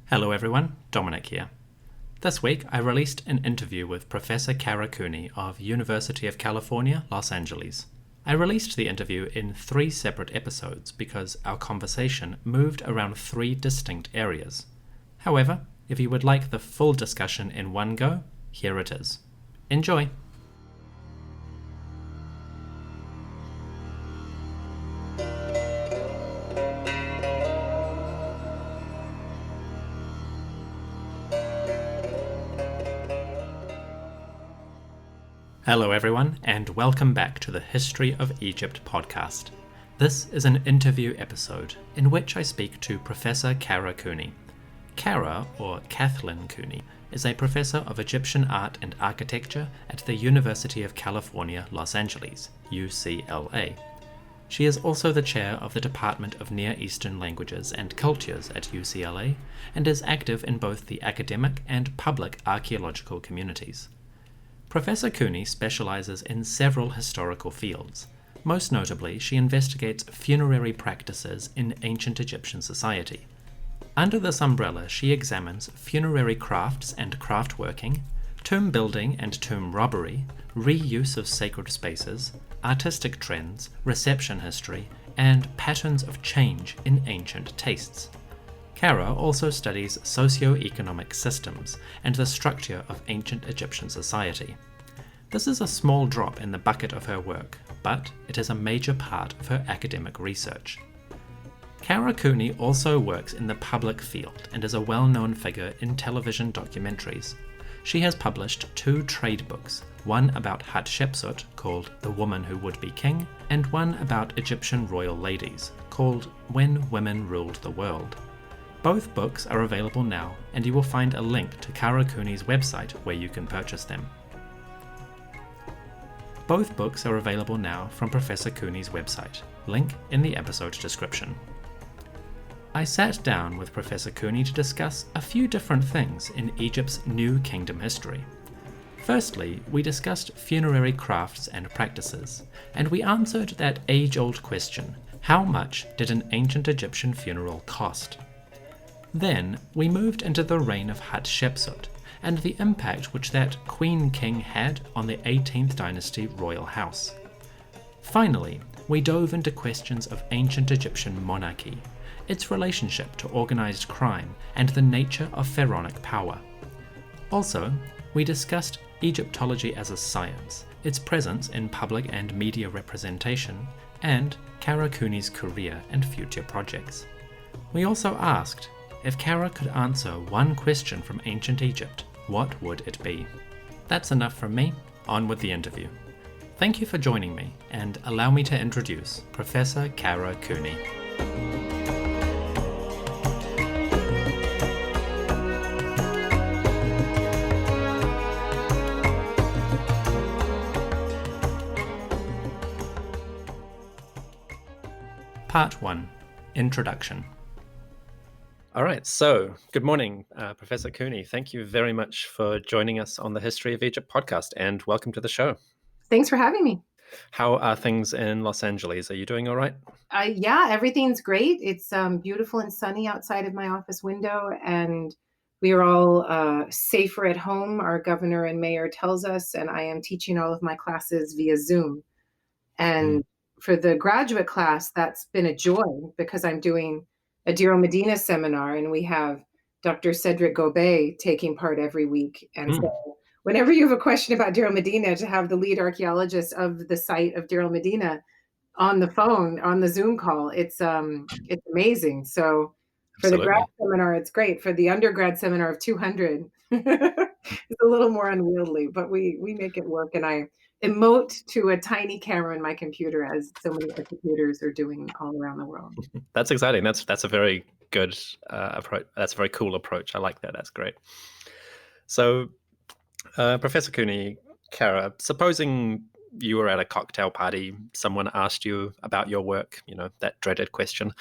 Hello everyone, Dominic here. This week I released an interview with Professor Kara Cooney of University of California, Los Angeles. I released the interview in 3 separate episodes because our conversation moved around 3 distinct areas. However, if you would like the full discussion in one go, here it is. Enjoy! Hello everyone, and welcome back to the History of Egypt podcast. This is an interview episode in which I speak to Professor Kara Cooney. Kara, or Kathlyn Cooney, is a professor of Egyptian art and architecture at the University of California, Los Angeles, UCLA. She is also the chair of the Department of Near Eastern Languages and Cultures at UCLA and is active in both the academic and public archaeological communities. Professor Cooney specializes in several historical fields. Most notably, she investigates funerary practices in ancient Egyptian society. Under this umbrella, she examines funerary crafts and craft working, tomb building and tomb robbery, reuse of sacred spaces, artistic trends, reception history, and patterns of change in ancient tastes. Kara also studies socio-economic systems and the structure of ancient Egyptian society. This is a small drop in the bucket of her work, but it is a major part of her academic research. Kara Cooney also works in the public field and is a well-known figure in television documentaries. She has published 2 trade books, one about Hatshepsut called The Woman Who Would Be King, and one about Egyptian royal ladies called When Women Ruled the World. Both books are available now, and you will find a link to Kara Cooney's website where you can purchase them. Both books are available now from Professor Cooney's website, link in the episode description. I sat down with Professor Cooney to discuss a few different things in Egypt's New Kingdom history. Firstly, we discussed funerary crafts and practices, and we answered that age-old question, how much did an ancient Egyptian funeral cost? Then, we moved into the reign of Hatshepsut and the impact which that Queen King had on the 18th dynasty royal house. Finally, we dove into questions of ancient Egyptian monarchy, its relationship to organized crime, and the nature of pharaonic power. Also, we discussed Egyptology as a science, its presence in public and media representation, and Kara Cooney's career and future projects. We also asked, if Kara could answer one question from ancient Egypt, what would it be? That's enough from me. On with the interview. Thank you for joining me, and allow me to introduce Professor Kara Cooney. Part 1. Introduction. All right, so good morning, Professor Cooney. Thank you very much for joining us on the History of Egypt podcast, and welcome to the show. Thanks for having me. How are things in Los Angeles? Are you doing all right? Yeah, everything's great. It's beautiful and sunny outside of my office window, and we are all safer at home, our governor and mayor tells us, and I am teaching all of my classes via Zoom. And for the graduate class, that's been a joy because I'm doing a Deir el-Medina seminar, and we have Dr. Cedric Gobet taking part every week. And so whenever you have a question about Deir el-Medina, to have the lead archaeologist of the site of Deir el-Medina on the phone, on the Zoom call, it's amazing. So for the grad seminar, it's great. For the undergrad seminar of 200, it's a little more unwieldy, but we make it work. And I emote to a tiny camera in my computer, as so many computers are doing all around the world. That's exciting. That's a very good approach. That's a very cool approach. I like that. That's great. So, Professor Cooney, Kara, supposing you were at a cocktail party, someone asked you about your work, that dreaded question,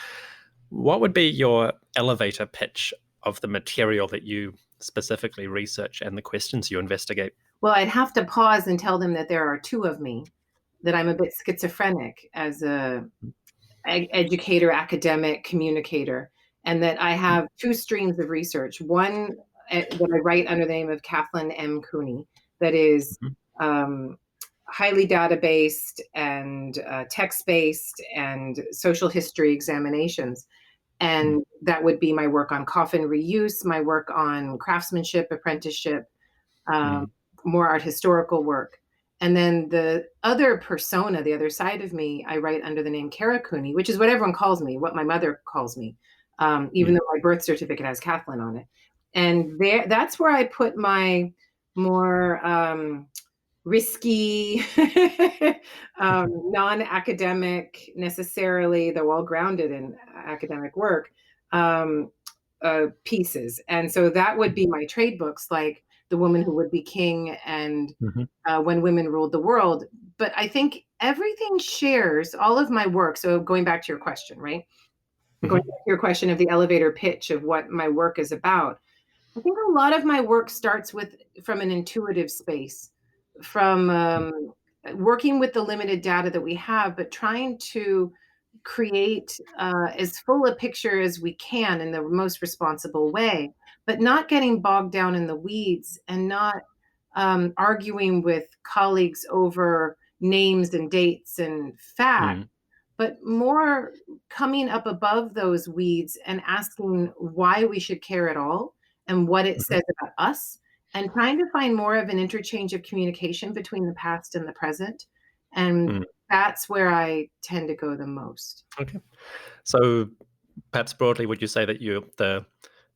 what would be your elevator pitch of the material that you specifically research and the questions you investigate? Well, I'd have to pause and tell them that there are 2 of me, that I'm a bit schizophrenic as a educator, academic, communicator. and that I have two streams of research. One that I write under the name of Kathlyn M. Cooney, that is Mhm. highly data-based and text-based and social history examinations. Mm. And that would be my work on coffin reuse, my work on craftsmanship, apprenticeship, um, Mm. more art historical work. And then the other persona, the other side of me, I write under the name Kara Cooney, which is what everyone calls me, what my mother calls me, even Mm. though my birth certificate has Kathlyn on it. And that's where I put my more risky, non-academic necessarily, though all grounded in academic work, pieces. And so that would be my trade books, like The Woman Who Would Be King and Mhm. When Women Ruled the World. But I think everything shares all of my work. So going back to your question, right? Going Mhm. back to your question of the elevator pitch of what my work is about. I think a lot of my work starts from an intuitive space, from working with the limited data that we have, but trying to create as full a picture as we can in the most responsible way, but not getting bogged down in the weeds and not arguing with colleagues over names and dates and facts, Mm. but more coming up above those weeds and asking why we should care at all and what it Mhm. says about us, and trying to find more of an interchange of communication between the past and the present. And Mm. that's where I tend to go the most. Okay. So perhaps broadly, would you say that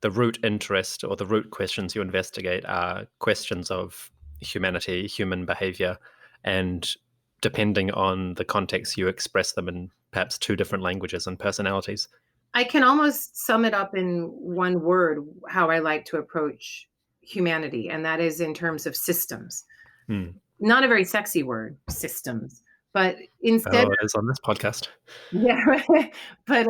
the root interest or the root questions you investigate are questions of humanity, human behavior, and depending on the context, you express them in perhaps two different languages and personalities? I can almost sum it up in one word, how I like to approach humanity, and that is in terms of systems. Mm. Not a very sexy word, systems, but instead, Oh, it is on this podcast. yeah, but,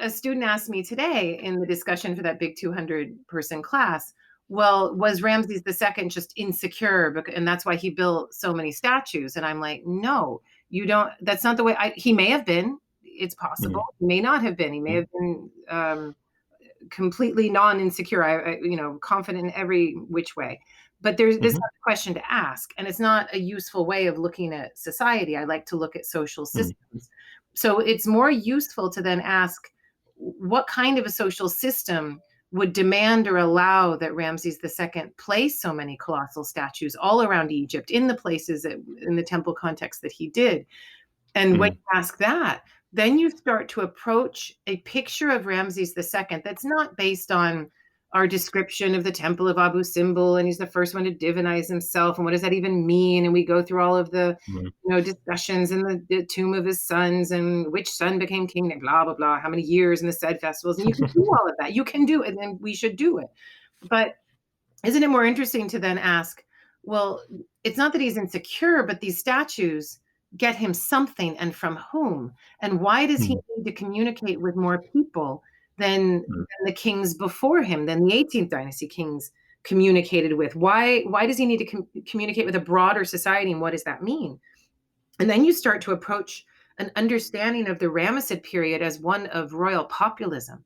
a student asked me today in the discussion for that big 200-person class, "Well, was Ramses II just insecure and that's why he built so many statues?" And I'm like, "No, you don't that's not the way he may have been. It's possible. Mm. He may not have been. He may Mm. have been, completely non-insecure, confident in every which way. But this is Mhm. a question to ask, and it's not a useful way of looking at society. I like to look at social Mm. systems. So it's more useful to then ask what kind of a social system would demand or allow that Ramses II place so many colossal statues all around Egypt in the places in the temple context that he did. And when Mm. you ask that, then you start to approach a picture of Ramses II that's not based on our description of the Temple of Abu Simbel, and he's the first one to divinize himself, and what does that even mean? And we go through all of the Mm. discussions in the tomb of his sons and which son became king, and blah blah blah, how many years in the said festivals, and you can do all of that. You can do it, and we should do it. But isn't it more interesting to then ask, well, it's not that he's insecure, but these statues get him something, and from whom? And why does he Mm. need to communicate with more people than the kings before him, than the 18th dynasty kings communicated with? Why does he need to communicate with a broader society, and what does that mean? And then you start to approach an understanding of the Ramessid period as one of royal populism,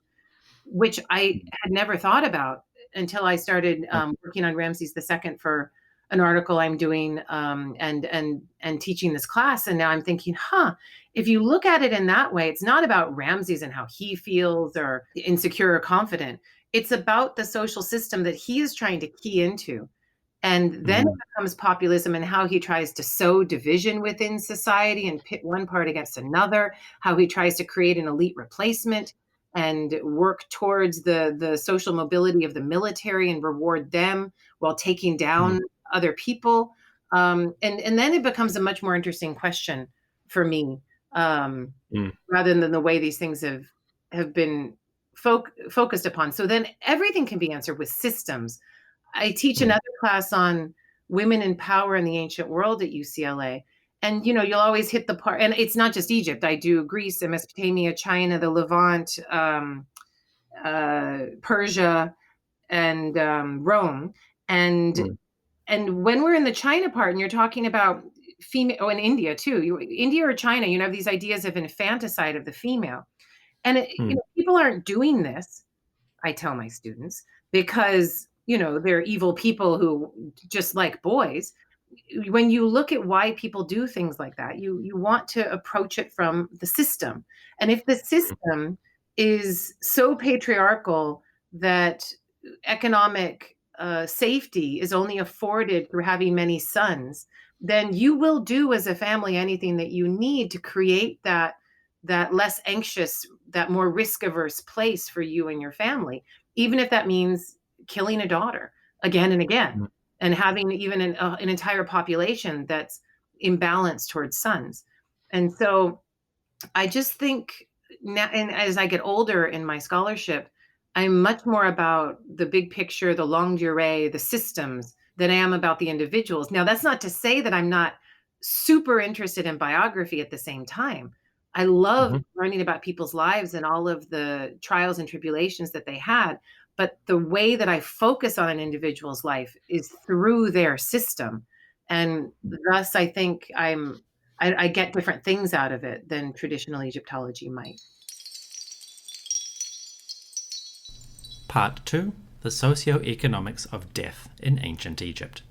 which I Mm. had never thought about until I started working on Ramses II for an article I'm doing, and teaching this class. And now I'm thinking, if you look at it in that way, it's not about Ramses and how he feels or insecure or confident. It's about the social system that he is trying to key into. And then it Mm. becomes populism and how he tries to sow division within society and pit one part against another, how he tries to create an elite replacement and work towards the social mobility of the military and reward them while taking Mm. down other people. And then it becomes a much more interesting question for me, um, Mm. rather than the way these things have been focused upon. So then everything can be answered with systems. I teach Mm. another class on women in power in the ancient world at UCLA. And you'll always hit the part, and it's not just Egypt. I do Greece and Mesopotamia, China, the Levant, Persia, and Rome. And Mm. and when we're in the China part, and you're talking about female, oh, in India too, India or China, have these ideas of infanticide of the female. And Mm. people aren't doing this, I tell my students, because, they're evil people who just like boys. When you look at why people do things like that, you want to approach it from the system. And if the system is so patriarchal that economic safety is only afforded through having many sons, then you will do as a family anything that you need to create that less anxious, that more risk averse place for you and your family, even if that means killing a daughter again and again, Mm. and having even an entire population that's imbalanced towards sons. And so I just think now, and as I get older in my scholarship, I'm much more about the big picture, the longue durée, the systems, than I am about the individuals. Now, that's not to say that I'm not super interested in biography at the same time. I love Mhm. learning about people's lives and all of the trials and tribulations that they had. But the way that I focus on an individual's life is through their system. And thus, I think I get different things out of it than traditional Egyptology might. Part 2: The Socio-Economics of Death in Ancient Egypt.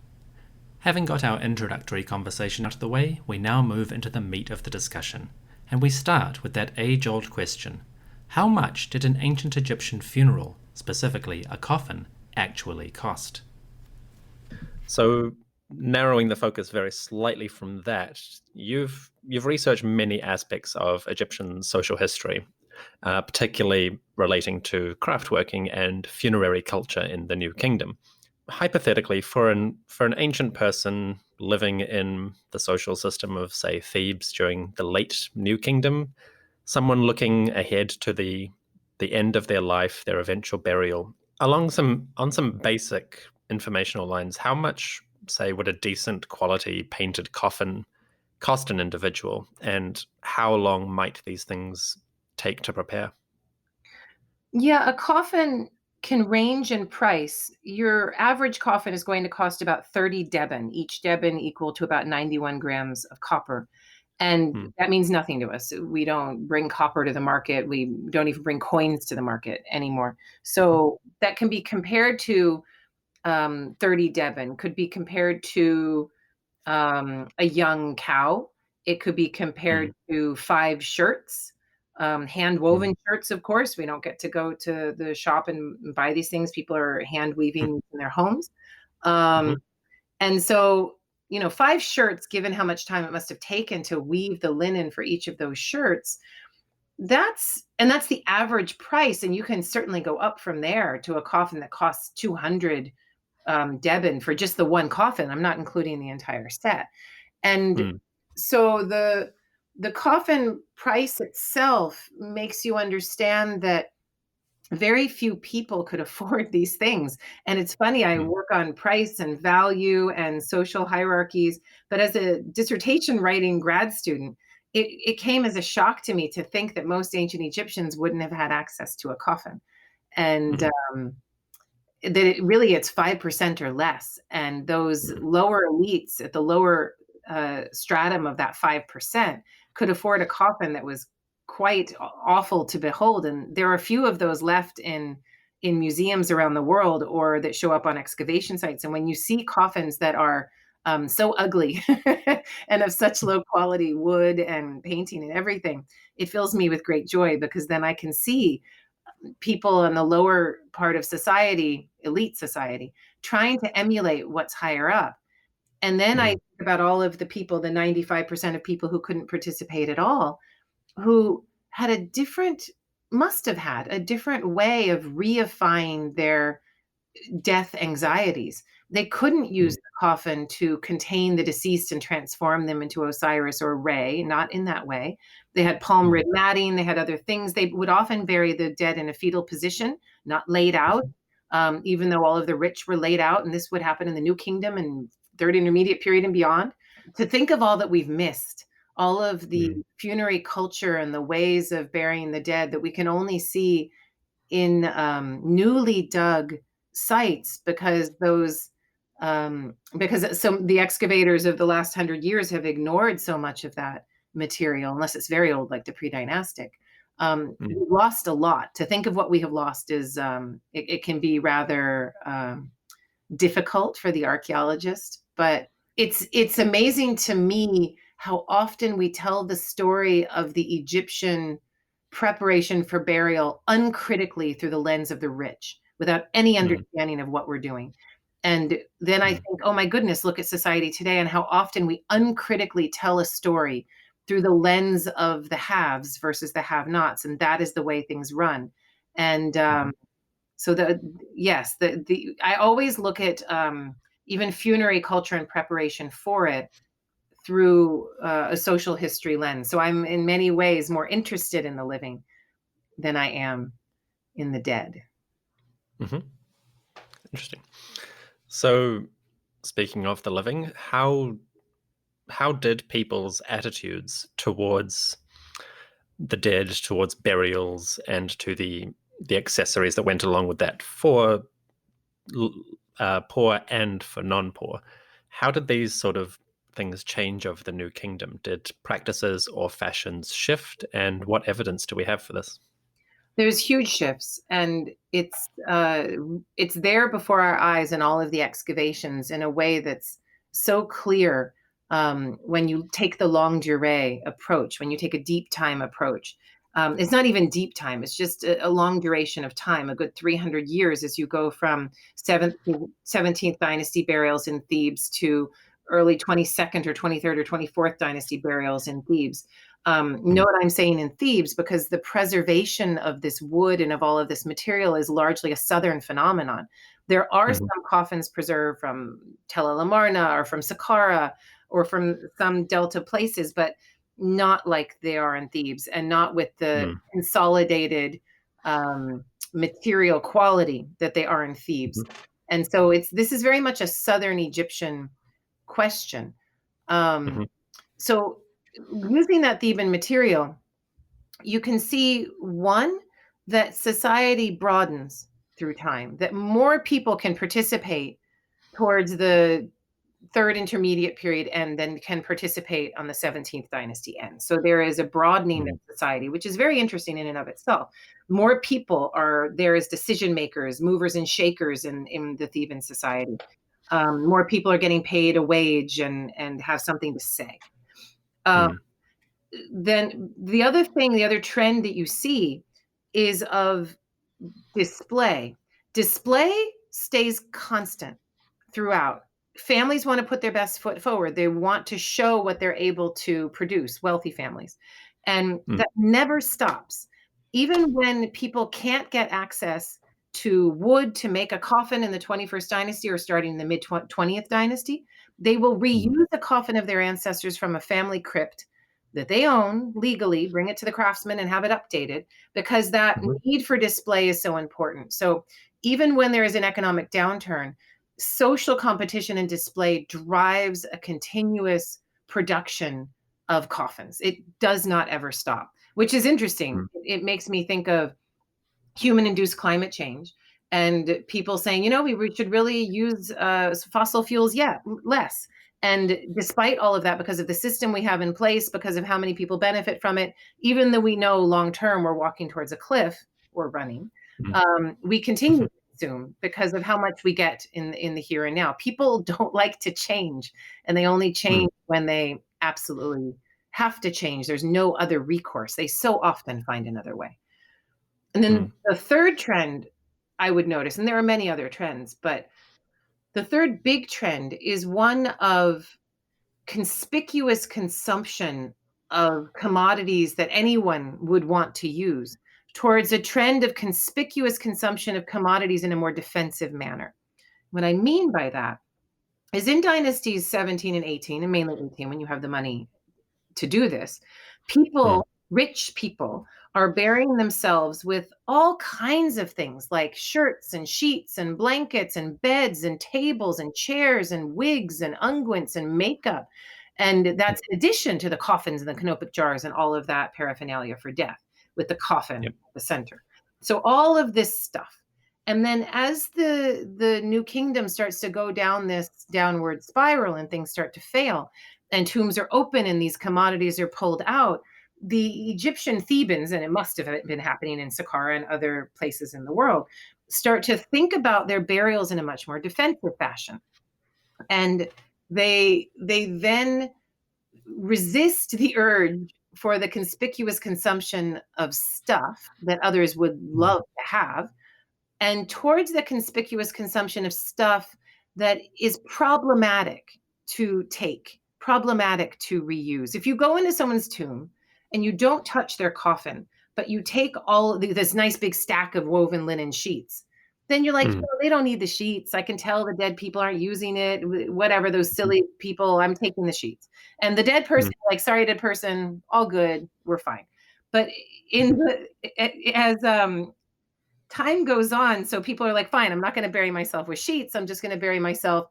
Having got our introductory conversation out of the way, we now move into the meat of the discussion, and we start with that age-old question: how much did an ancient Egyptian funeral, specifically a coffin, actually cost? So, narrowing the focus very slightly from that, you've researched many aspects of Egyptian social history, particularly relating to craftworking and funerary culture in the New Kingdom. Hypothetically, for an ancient person living in the social system of, say, Thebes during the late New Kingdom, someone looking ahead to the end of their life, their eventual burial, on some basic informational lines, how much, say, would a decent quality painted coffin cost an individual, and how long might these things take to prepare? Yeah, a coffin can range in price. Your average coffin is going to cost about 30 deben, each deben equal to about 91 grams of copper. And Hmm. that means nothing to us. We don't bring copper to the market. We don't even bring coins to the market anymore. So that can be compared to 30 deben, could be compared to a young cow. It could be Hmm. compared to 5 shirts, hand Hmm. woven shirts, of course. We don't get to go to the shop and buy these things. People are hand weaving in their homes. Um, Hmm. and so, 5 shirts, given how much time it must have taken to weave the linen for each of those shirts, that's the average price. And you can certainly go up from there to a coffin that costs 200 deben for just the one coffin. I'm not including the entire set. And Hmm. so the coffin price itself makes you understand that very few people could afford these things. And it's funny, I Hmm. work on price and value and social hierarchies, but as a dissertation writing grad student, it came as a shock to me to think that most ancient Egyptians wouldn't have had access to a coffin. And Hmm. that it's 5% or less. And those Hmm. lower elites at the lower stratum of that 5% could afford a coffin that was quite awful to behold. And there are a few of those left in museums around the world or that show up on excavation sites. And when you see coffins that are so ugly and of such low quality wood and painting and everything, it fills me with great joy, because then I can see people in the lower part of society, elite society, trying to emulate what's higher up. And then I Hmm. think about all of the people, the 95% of people who couldn't participate at all, who had must have had a different way of reifying their death anxieties. They couldn't use Hmm. the coffin to contain the deceased and transform them into Osiris or Re, not in that way. They had palm Hmm. rib matting, they had other things. They would often bury the dead in a fetal position, not laid out, even though all of the rich were laid out. And this would happen in the New Kingdom and Third Intermediate Period and beyond. To think of all that we've missed, all of the Hmm. funerary culture and the ways of burying the dead that we can only see in newly dug sites, because the excavators of the last 100 years have ignored so much of that material, unless it's very old, like the pre-dynastic. We lost a lot. To think of what we have lost is it can be rather difficult for the archaeologist, but it's amazing to me how often we tell the story of the Egyptian preparation for burial uncritically through the lens of the rich, without any understanding of what we're doing. And then I think, oh my goodness, look at society today and how often we uncritically tell a story through the lens of the haves versus the have-nots, and that is the way things run. And so I always look at even funerary culture and preparation for it through a social history lens. So I'm in many ways more interested in the living than I am in the dead. Interesting. So, speaking of the living, how did people's attitudes towards the dead, towards burials, and to the accessories that went along with that for poor and for non-poor, how did these sort of things change over the New Kingdom? Did practices or fashions shift, and what evidence do we have for this? There's huge shifts, and it's there before our eyes in all of the excavations in a way that's so clear when you take the longue durée approach, when you take a deep time approach. It's not even deep time, it's just a long duration of time, a good 300 years as you go from 17th dynasty burials in Thebes to early 22nd or 23rd or 24th dynasty burials in Thebes. Know what I'm saying in Thebes, because the preservation of this wood and of all of this material is largely a southern phenomenon. There are some coffins preserved from Tel El Amarna or from Saqqara or from some delta places, but not like they are in Thebes, and not with the consolidated material quality that they are in Thebes. And so this is very much a southern Egyptian question. So using that Theban material, you can see, one, that society broadens through time, that more people can participate towards the third intermediate period and then can participate on the 17th dynasty end. So there is a broadening of society, which is very interesting in and of itself. More people are there as decision makers, movers and shakers in the Theban society. More people are getting paid a wage and have something to say. Then the other trend that you see is of display. Display stays constant throughout. Families want to put their best foot forward. They want to show what they're able to produce, wealthy families. And that never stops. Even when people can't get access to wood to make a coffin in the 21st dynasty or starting in the mid 20th dynasty, they will reuse the coffin of their ancestors from a family crypt that they own legally, bring it to the craftsman and have it updated, because that need for display is so important. So even when there is an economic downturn, social competition and display drives a continuous production of coffins. It does not ever stop, which is interesting. It makes me think of human-induced climate change and people saying, we should really use fossil fuels less. And despite all of that, because of the system we have in place, because of how many people benefit from it, even though we know long-term we're walking towards a cliff or running, we continue to consume because of how much we get in the here and now. People don't like to change, and they only change when they absolutely have to change. There's no other recourse. They so often find another way. And then the third trend I would notice, and there are many other trends, but the third big trend is one of conspicuous consumption of commodities that anyone would want to use, towards a trend of conspicuous consumption of commodities in a more defensive manner. What I mean by that is in dynasties 17 and 18, and mainly 18 when you have the money to do this, rich people are burying themselves with all kinds of things like shirts and sheets and blankets and beds and tables and chairs and wigs and unguents and makeup. And that's in addition to the coffins and the canopic jars and all of that paraphernalia for death, with the coffin at the center. So all of this stuff. And then as the New Kingdom starts to go down this downward spiral and things start to fail and tombs are open and these commodities are pulled out, the Egyptian Thebans, and it must have been happening in Saqqara and other places in the world, start to think about their burials in a much more defensive fashion. And they then resist the urge for the conspicuous consumption of stuff that others would love to have, and towards the conspicuous consumption of stuff that is problematic to take, problematic to reuse. If you go into someone's tomb and you don't touch their coffin, but you take all this nice big stack of woven linen sheets, then you're like, they don't need the sheets. I can tell the dead people aren't using it. Whatever, those silly people, I'm taking the sheets. And the dead person, like, sorry, dead person, all good, we're fine. But as time goes on, so people are like, fine, I'm not going to bury myself with sheets. I'm just going to bury myself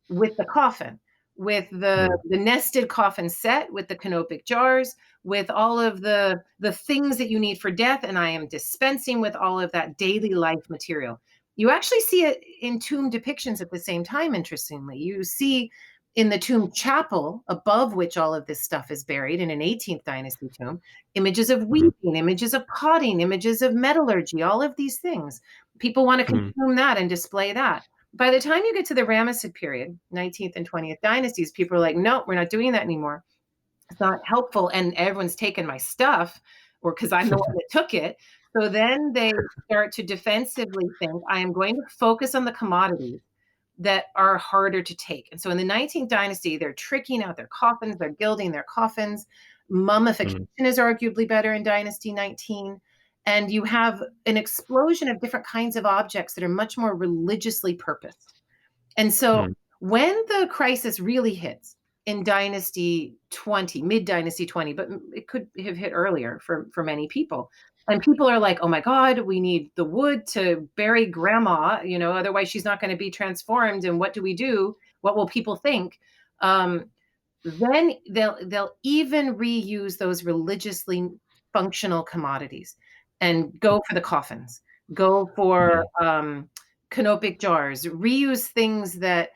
with the coffin, with the nested coffin set, with the canopic jars, with all of the things that you need for death. And I am dispensing with all of that daily life material. You actually see it in tomb depictions at the same time, interestingly. You see in the tomb chapel, above which all of this stuff is buried in an 18th dynasty tomb, images of weaving, images of potting, images of metallurgy, all of these things. People want to consume that and display that. By the time you get to the Ramessid period, 19th and 20th dynasties, people are like, no, we're not doing that anymore. It's not helpful. And everyone's taken my stuff, or because I'm the one that took it. So then they start to defensively think, I am going to focus on the commodities that are harder to take. And so in the 19th dynasty, they're tricking out their coffins, they're gilding their coffins. Mummification is arguably better in Dynasty 19. And you have an explosion of different kinds of objects that are much more religiously purposed. And so when the crisis really hits in Dynasty 20, mid-Dynasty 20, but it could have hit earlier for many people. And people are like, oh my God, we need the wood to bury grandma, otherwise she's not going to be transformed. And what do we do? What will people think? Then they'll even reuse those religiously functional commodities and go for the coffins, go for canopic jars, reuse things that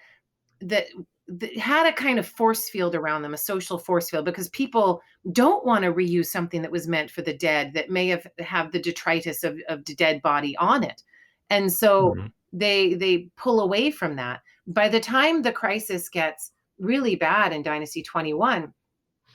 had a kind of force field around them, a social force field, because people don't want to reuse something that was meant for the dead that may have the detritus of the dead body on it. And so they pull away from that. By the time the crisis gets really bad in Dynasty 21,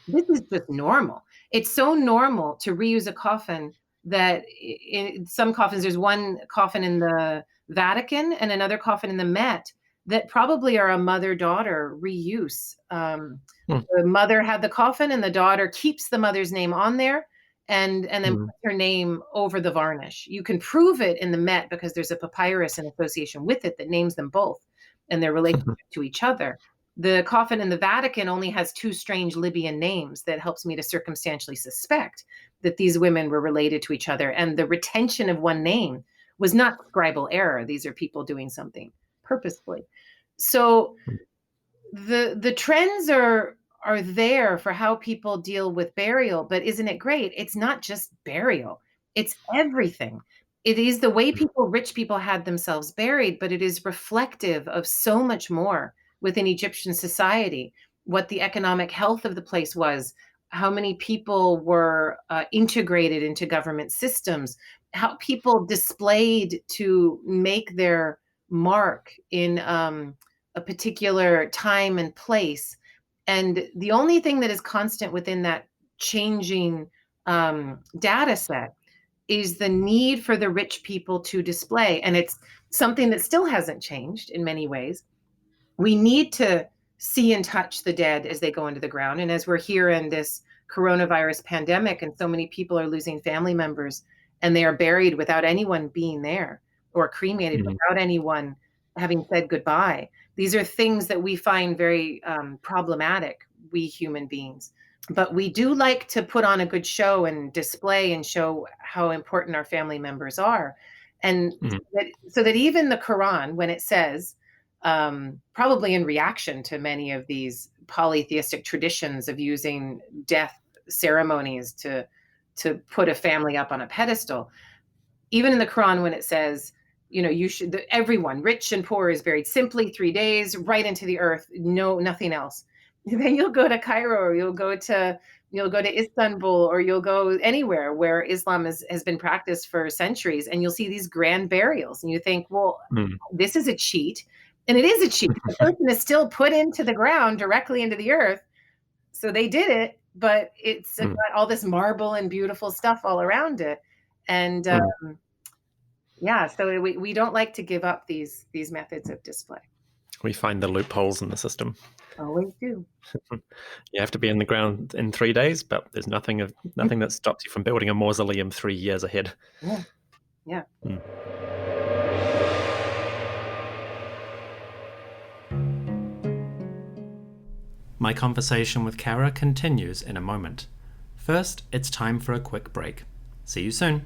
this is just normal. It's so normal to reuse a coffin that in some coffins, there's one coffin in the Vatican and another coffin in the Met that probably are a mother-daughter reuse. The mother had the coffin and the daughter keeps the mother's name on there and then puts her name over the varnish. You can prove it in the Met because there's a papyrus in association with it that names them both and their relationship to each other. The coffin in the Vatican only has two strange Libyan names that helps me to circumstantially suspect that these women were related to each other. And the retention of one name was not scribal error. These are people doing something purposefully. So the trends are there for how people deal with burial, but isn't it great? It's not just burial. It's everything. It is the way rich people had themselves buried, but it is reflective of so much more within Egyptian society, what the economic health of the place was, how many people were integrated into government systems, how people displayed to make their mark in a particular time and place. And the only thing that is constant within that changing data set is the need for the rich people to display. And it's something that still hasn't changed in many ways. We need to see and touch the dead as they go into the ground. And as we're here in this coronavirus pandemic and so many people are losing family members and they are buried without anyone being there or cremated without anyone having said goodbye. These are things that we find very problematic, we human beings. But we do like to put on a good show and display and show how important our family members are. And so that even the Quran, when it says, probably in reaction to many of these polytheistic traditions of using death ceremonies to put a family up on a pedestal, even in the Quran, when it says, everyone, rich and poor, is buried simply 3 days right into the earth, nothing else. Then you'll go to Cairo or you'll go to You'll go to Istanbul, or you'll go anywhere where Islam has been practiced for centuries, and you'll see these grand burials. And you think, well, this is a cheat. And it is a cheat. The person is still put into the ground directly into the earth. So they did it, but it's got all this marble and beautiful stuff all around it. And yeah, so we don't like to give up these methods of display. We find the loopholes in the system. Always do. You have to be in the ground in 3 days, but there's nothing that stops you from building a mausoleum 3 years ahead. Yeah. My conversation with Kara continues in a moment. First, it's time for a quick break. See you soon.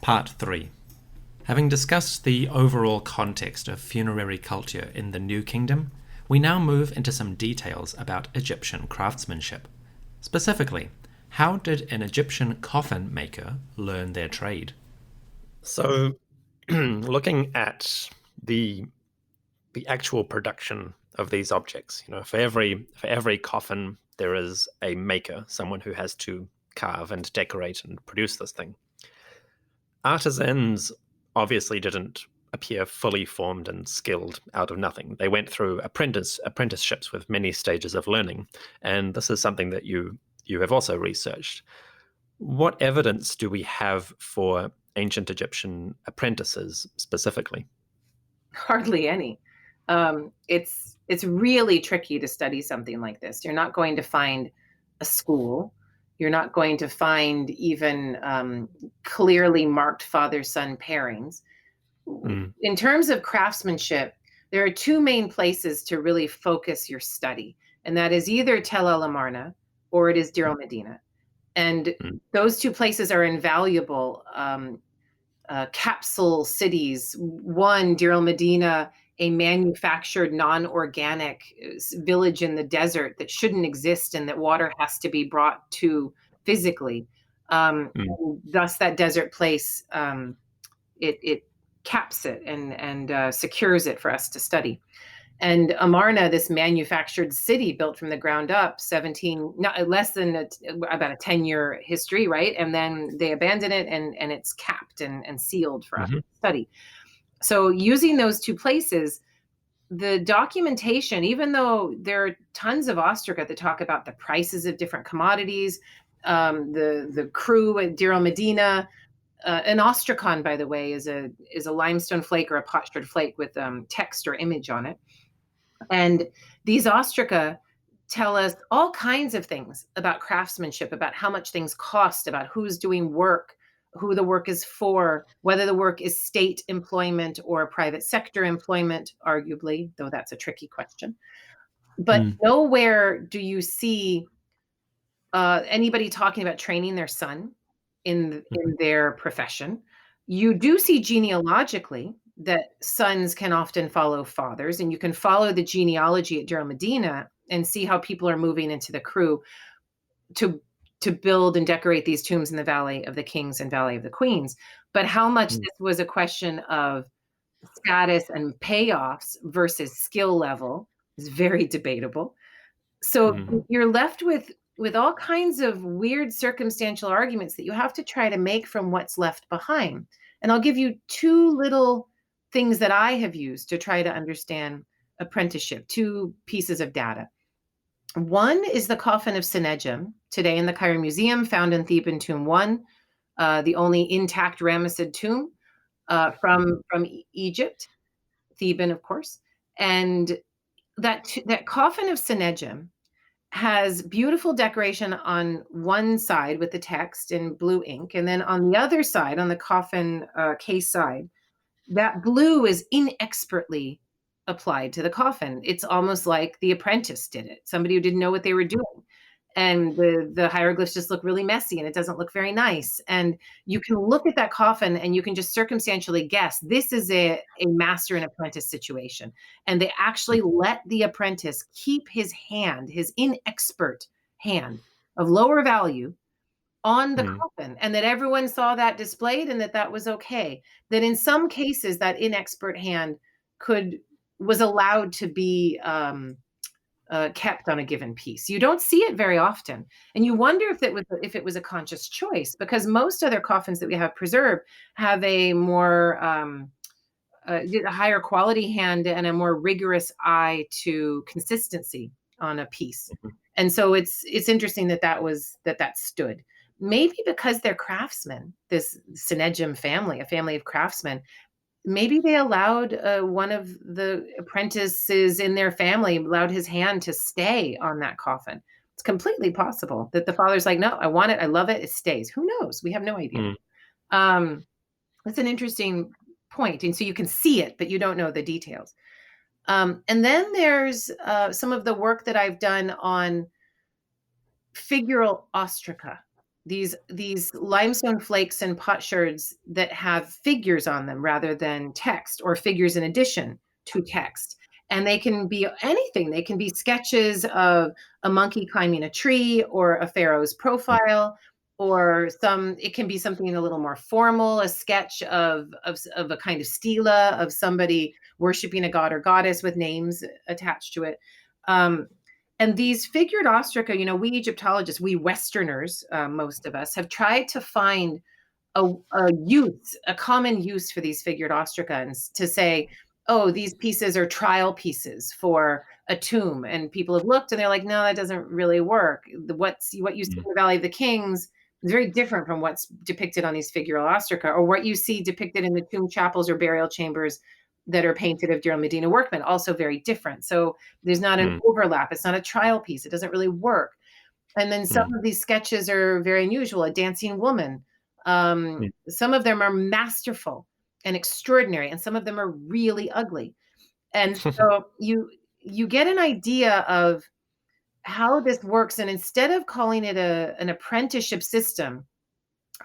Part 3. Having discussed the overall context of funerary culture in the New Kingdom, we now move into some details about Egyptian craftsmanship. Specifically, how did an Egyptian coffin maker learn their trade? So, looking at the actual production of these objects, for every coffin there is a maker, someone who has to carve and decorate and produce this thing. Artisans obviously didn't appear fully formed and skilled out of nothing. They went through apprenticeships with many stages of learning, and this is something that you have also researched. What evidence do we have for ancient Egyptian apprentices specifically? Hardly any. It's really tricky to study something like this. You're not going to find a school. You're not going to find even clearly marked father-son pairings. In terms of craftsmanship, there are two main places to really focus your study, and that is either Tel El Amarna or it is Deir el Medina. And those two places are invaluable capsule cities. One, Deir el Medina, a manufactured non-organic village in the desert that shouldn't exist and that water has to be brought to physically. Thus that desert place, it caps it and secures it for us to study. And Amarna, this manufactured city built from the ground up, less than about a 10-year history, right? And then they abandon it and it's capped and sealed for us to study. So using those two places, the documentation, even though there are tons of ostraca that talk about the prices of different commodities, the crew at Deir el Medina, an ostracon, by the way, is a limestone flake or a potsherd flake with text or image on it. And these ostraca tell us all kinds of things about craftsmanship, about how much things cost, about who's doing work, who the work is for, whether the work is state employment or private sector employment, arguably, though that's a tricky question. But nowhere do you see anybody talking about training their son in their profession. You do see genealogically that sons can often follow fathers, and you can follow the genealogy at Deir el Medina and see how people are moving into the crew to build and decorate these tombs in the Valley of the Kings and Valley of the Queens. But how much this was a question of status and payoffs versus skill level is very debatable. So you're left with all kinds of weird circumstantial arguments that you have to try to make from what's left behind. And I'll give you two little things that I have used to try to understand apprenticeship, two pieces of data. One is the coffin of Sennacherib, today in the Cairo Museum, found in Theban Tomb 1, the only intact Ramessid tomb from Egypt, Theban, of course. And that coffin of Sennacherib has beautiful decoration on one side with the text in blue ink. And then on the other side, on the coffin case side, that blue is inexpertly applied to the coffin. It's almost like the apprentice did it, somebody who didn't know what they were doing. and the hieroglyphs just look really messy and it doesn't look very nice. And you can look at that coffin and you can just circumstantially guess this is a master and apprentice situation. And they actually let the apprentice keep his hand, his inexpert hand of lower value, on the coffin, and that everyone saw that displayed and that that was okay. That in some cases that inexpert hand was allowed to be kept on a given piece. You don't see it very often, and you wonder if it was a conscious choice, because most other coffins that we have preserved have a more a higher quality hand and a more rigorous eye to consistency on a piece. And so it's interesting that stood. Maybe because they're craftsmen, this Senegem family, a family of craftsmen, maybe they allowed one of the apprentices in their family, allowed his hand to stay on that coffin. It's completely possible that the father's like, no, I want it. I love it. It stays. Who knows? We have no idea. That's an interesting point. And so you can see it, but you don't know the details. And then there's some of the work that I've done on figural ostraca, these limestone flakes and potsherds that have figures on them rather than text, or figures in addition to text. And they can be anything. They can be sketches of a monkey climbing a tree, or a pharaoh's profile, or it can be something a little more formal, a sketch of a kind of stela of somebody worshiping a god or goddess with names attached to it. And these figured ostraca, we Egyptologists, we Westerners, most of us, have tried to find a common use for these figured ostraca, and to say, oh, these pieces are trial pieces for a tomb. And people have looked and they're like, no, that doesn't really work. What you see in the Valley of the Kings is very different from what's depicted on these figural ostraca, or what you see depicted in the tomb chapels or burial chambers that are painted of Deir el-Medina workmen, also very different. So there's not an overlap. It's not a trial piece. It doesn't really work. And then some of these sketches are very unusual. A dancing woman. Some of them are masterful and extraordinary, and some of them are really ugly. And so you get an idea of how this works. And instead of calling it an apprenticeship system,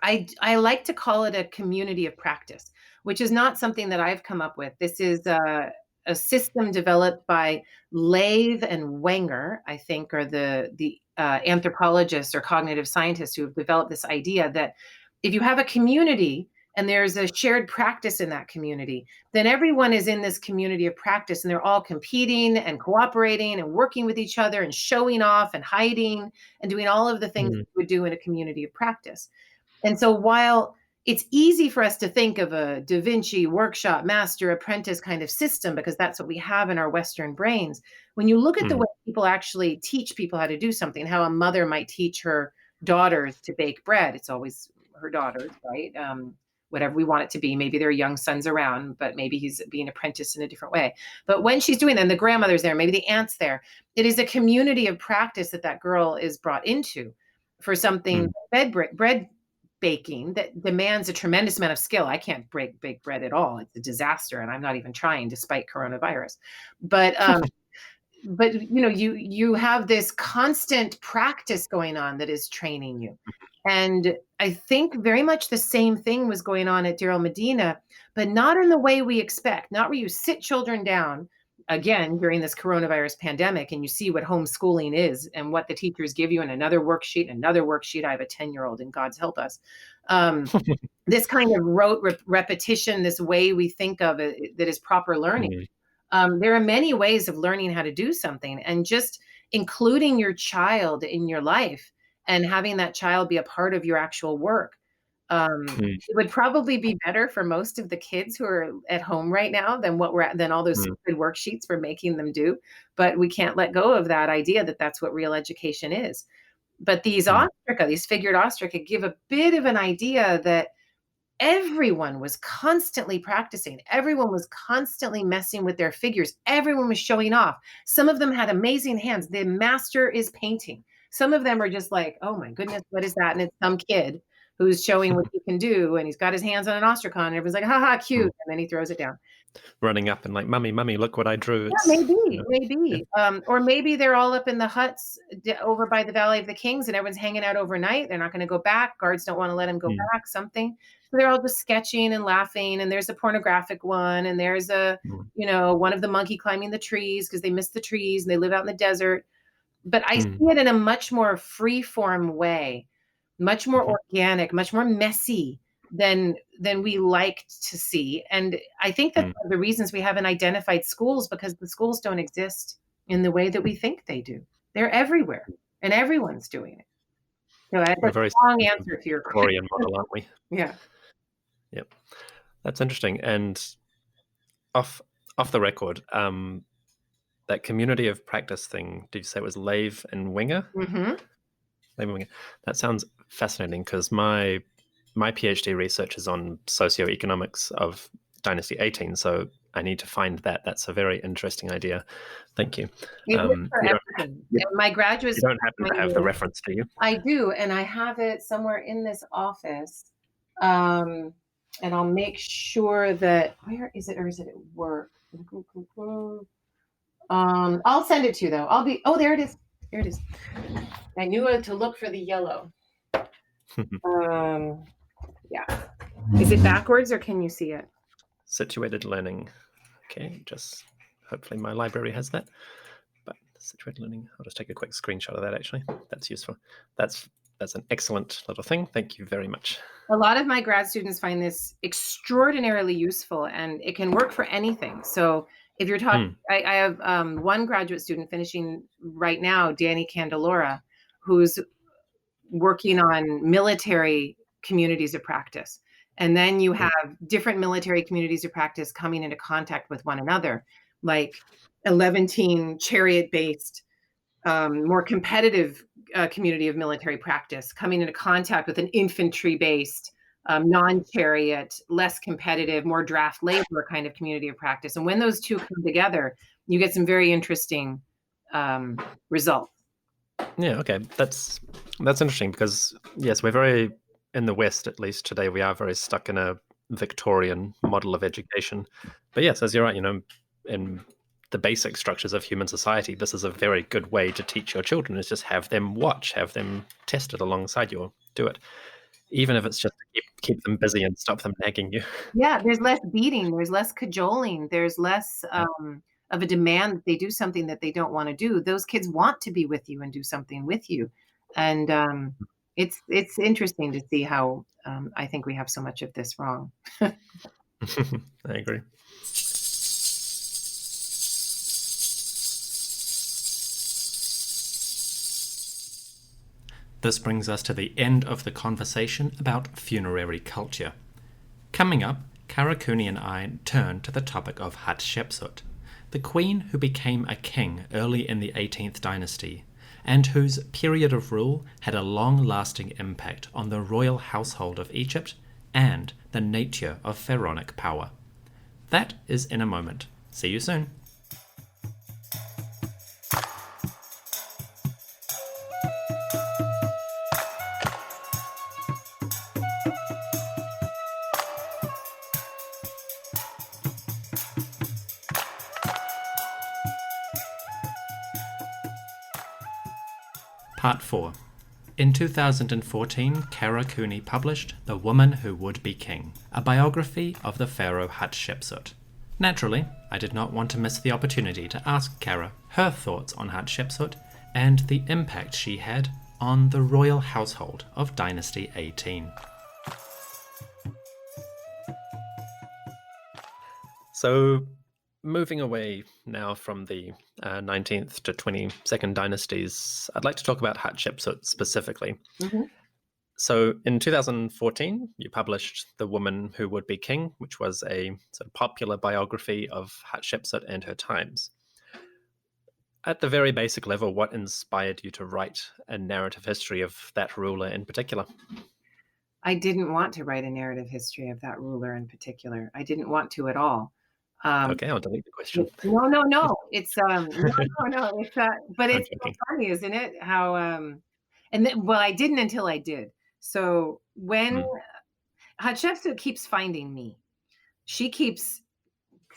I like to call it a community of practice, which is not something that I've come up with. This is a system developed by Lave and Wenger, I think, are the anthropologists or cognitive scientists who have developed this idea that if you have a community and there's a shared practice in that community, then everyone is in this community of practice, and they're all competing and cooperating and working with each other and showing off and hiding and doing all of the things you would do in a community of practice. And so while it's easy for us to think of a Da Vinci workshop, master, apprentice kind of system, because that's what we have in our Western brains, when you look at the way people actually teach people how to do something, how a mother might teach her daughters to bake bread, it's always her daughters, right? Whatever we want it to be. Maybe there are young sons around, but maybe he's being apprenticed in a different way. But when she's doing that, and the grandmother's there, maybe the aunt's there, it is a community of practice that girl is brought into for something bread baking that demands a tremendous amount of skill. I can't bake bread at all. It's a disaster, and I'm not even trying, despite coronavirus. But you have this constant practice going on that is training you. And I think very much the same thing was going on at Deir el-Medina, but not in the way we expect. Not where you sit children down, again, during this coronavirus pandemic, and you see what homeschooling is and what the teachers give you in another worksheet. I have a 10-year-old, and God's help us. This kind of rote repetition, this way we think of it, that is proper learning. There are many ways of learning how to do something, and just including your child in your life and having that child be a part of your actual work. It would probably be better for most of the kids who are at home right now than all those stupid worksheets we're making them do. But we can't let go of that idea that that's what real education is. But these ostraca, these figured ostraca, give a bit of an idea that everyone was constantly practicing. Everyone was constantly messing with their figures. Everyone was showing off. Some of them had amazing hands. The master is painting. Some of them are just like, oh my goodness, what is that? And it's some kid who's showing what he can do, and he's got his hands on an ostracon, and everyone's like, "Ha ha, cute," and then he throws it down. Running up and like, "Mummy, mummy, look what I drew." Yeah, It's, maybe. Or maybe they're all up in the huts over by the Valley of the Kings, and everyone's hanging out overnight. They're not going to go back. Guards don't want to let them go back. Something. So they're all just sketching and laughing. And there's a pornographic one, and there's one of the monkey climbing the trees because they miss the trees and they live out in the desert. But I see it in a much more free-form way, much more organic, much more messy than we liked to see. And I think that's one of the reasons we haven't identified schools, because the schools don't exist in the way that we think they do. They're everywhere, and everyone's doing it. So that's a very long answer to your question. Korean model, aren't we? Yeah. Yep. That's interesting. And off the record, that community of practice thing, did you say it was Lave and Winger? Mm-hmm. Lave and Winger. That sounds fascinating, because my PhD research is on socioeconomics of Dynasty 18, so I need to find that. That's a very interesting idea. Thank you. My graduate you don't happen to have the reference, do you? I do, and I have it somewhere in this office. And I'll make sure that, where is it, or is it at work? I'll send it to you though. There it is. Here it is. I knew to look for the yellow. Yeah. Is it backwards, or can you see it? Situated learning. Okay, just hopefully my library has that. But situated learning, I'll just take a quick screenshot of that actually. That's useful. That's an excellent little thing. Thank you very much. A lot of my grad students find this extraordinarily useful, and it can work for anything. So if you're talking, I have one graduate student finishing right now, Danny Candelora, who's working on military communities of practice. And then you have different military communities of practice coming into contact with one another, like a Levantine chariot-based, more competitive community of military practice coming into contact with an infantry-based, non-chariot, less competitive, more draft labor kind of community of practice. And when those two come together, you get some very interesting results. Yeah, okay. That's interesting, because yes, we're very, in the West at least today, we are very stuck in a Victorian model of education. But yes, as you're right, in the basic structures of human society, this is a very good way to teach your children, is just have them watch, have them test it alongside you, or do it. Even if it's just to keep them busy and stop them nagging you. Yeah, there's less beating, there's less cajoling, there's less of a demand that they do something that they don't want to do. Those kids want to be with you and do something with you. And it's interesting to see how I think we have so much of this wrong. I agree. This brings us to the end of the conversation about funerary culture. Coming up, Kara Cooney and I turn to the topic of Hatshepsut, the queen who became a king early in the 18th dynasty, and whose period of rule had a long-lasting impact on the royal household of Egypt and the nature of pharaonic power. That is in a moment. See you soon. Part 4. In 2014, Kara Cooney published The Woman Who Would Be King, a biography of the pharaoh Hatshepsut. Naturally, I did not want to miss the opportunity to ask Kara her thoughts on Hatshepsut and the impact she had on the royal household of Dynasty 18. So, moving away now from the 19th to 22nd dynasties, I'd like to talk about Hatshepsut specifically. Mm-hmm. So in 2014, you published The Woman Who Would Be King, which was a sort of popular biography of Hatshepsut and her times. At the very basic level, what inspired you to write a narrative history of that ruler in particular? I didn't want to write a narrative history of that ruler in particular. I didn't want to at all. Okay, I'll delete the question. No. It's no. It's but it's so funny, isn't it? How I didn't until I did. So when Mm. Hatshepsut keeps finding me, she keeps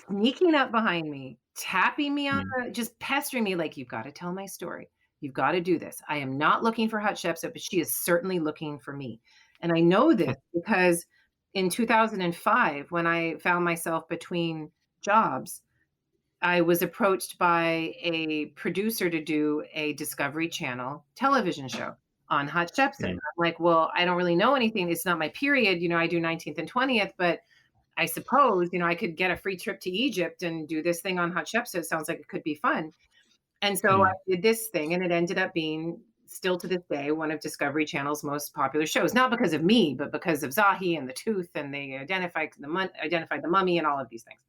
sneaking up behind me, tapping me on Mm. the, just pestering me like, you've got to tell my story. You've got to do this. I am not looking for Hatshepsut, but she is certainly looking for me. And I know this because in 2005, when I found myself between jobs, I was approached by a producer to do a Discovery Channel television show on Hatshepsut. Mm. I'm like, well, I don't really know anything. It's not my period. I do 19th and 20th, but I suppose, I could get a free trip to Egypt and do this thing on Hatshepsut. It sounds like it could be fun. And so I Mm. did this thing, and it ended up being, still to this day, one of Discovery Channel's most popular shows. Not because of me, but because of Zahi and the tooth, and they identified the mummy and all of these things.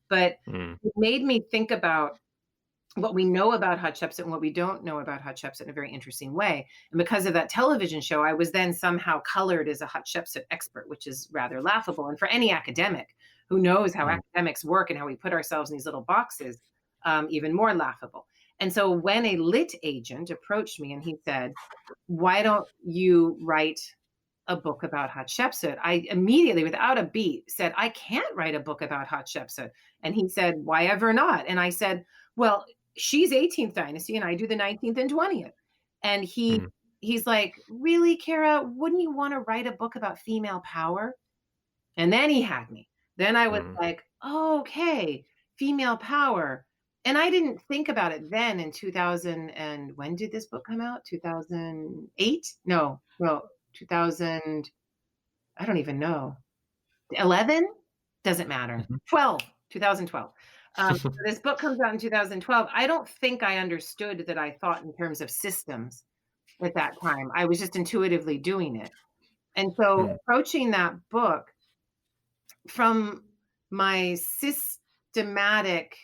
But Mm. it made me think about what we know about Hatshepsut and what we don't know about Hatshepsut in a very interesting way. And because of that television show, I was then somehow colored as a Hatshepsut expert, which is rather laughable. And for any academic who knows how Mm. academics work and how we put ourselves in these little boxes, even more laughable. And so when a lit agent approached me and he said, why don't you write a book about Hatshepsut? I immediately, without a beat, said, I can't write a book about Hatshepsut. And he said, why ever not? And I said, well, she's 18th dynasty and I do the 19th and 20th. And Mm. he's like, really, Kara, wouldn't you want to write a book about female power? And then he had me. Then I was Mm. like, oh, okay, female power. And I didn't think about it then in 2000. And when did this book come out? 2008? No, well, 2000. I don't even know. 11? Doesn't matter. Mhm. 12, 2012. So this book comes out in 2012. I don't think I understood that I thought in terms of systems at that time. I was just intuitively doing it. And so Mm. approaching that book from my systemic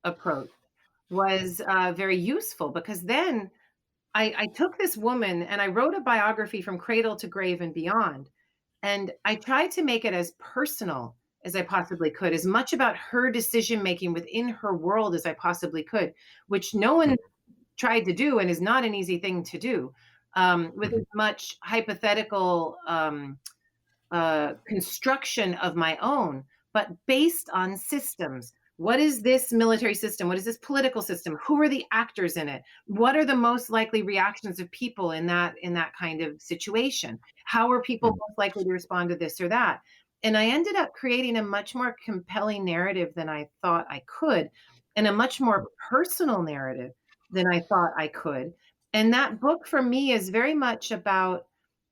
approach was very useful, because then I took this woman and I wrote a biography from cradle to grave and beyond. And I tried to make it as personal as I possibly could, as much about her decision making within her world as I possibly could, which no one Mm. tried to do and is not an easy thing to do, with as Mhm. much hypothetical construction of my own, but based on systems. What is this military system? What is this political system? Who are the actors in it? What are the most likely reactions of people in that kind of situation? How are people Mm. most likely to respond to this or that? And I ended up creating a much more compelling narrative than I thought I could, and a much more personal narrative than I thought I could. And that book for me is very much about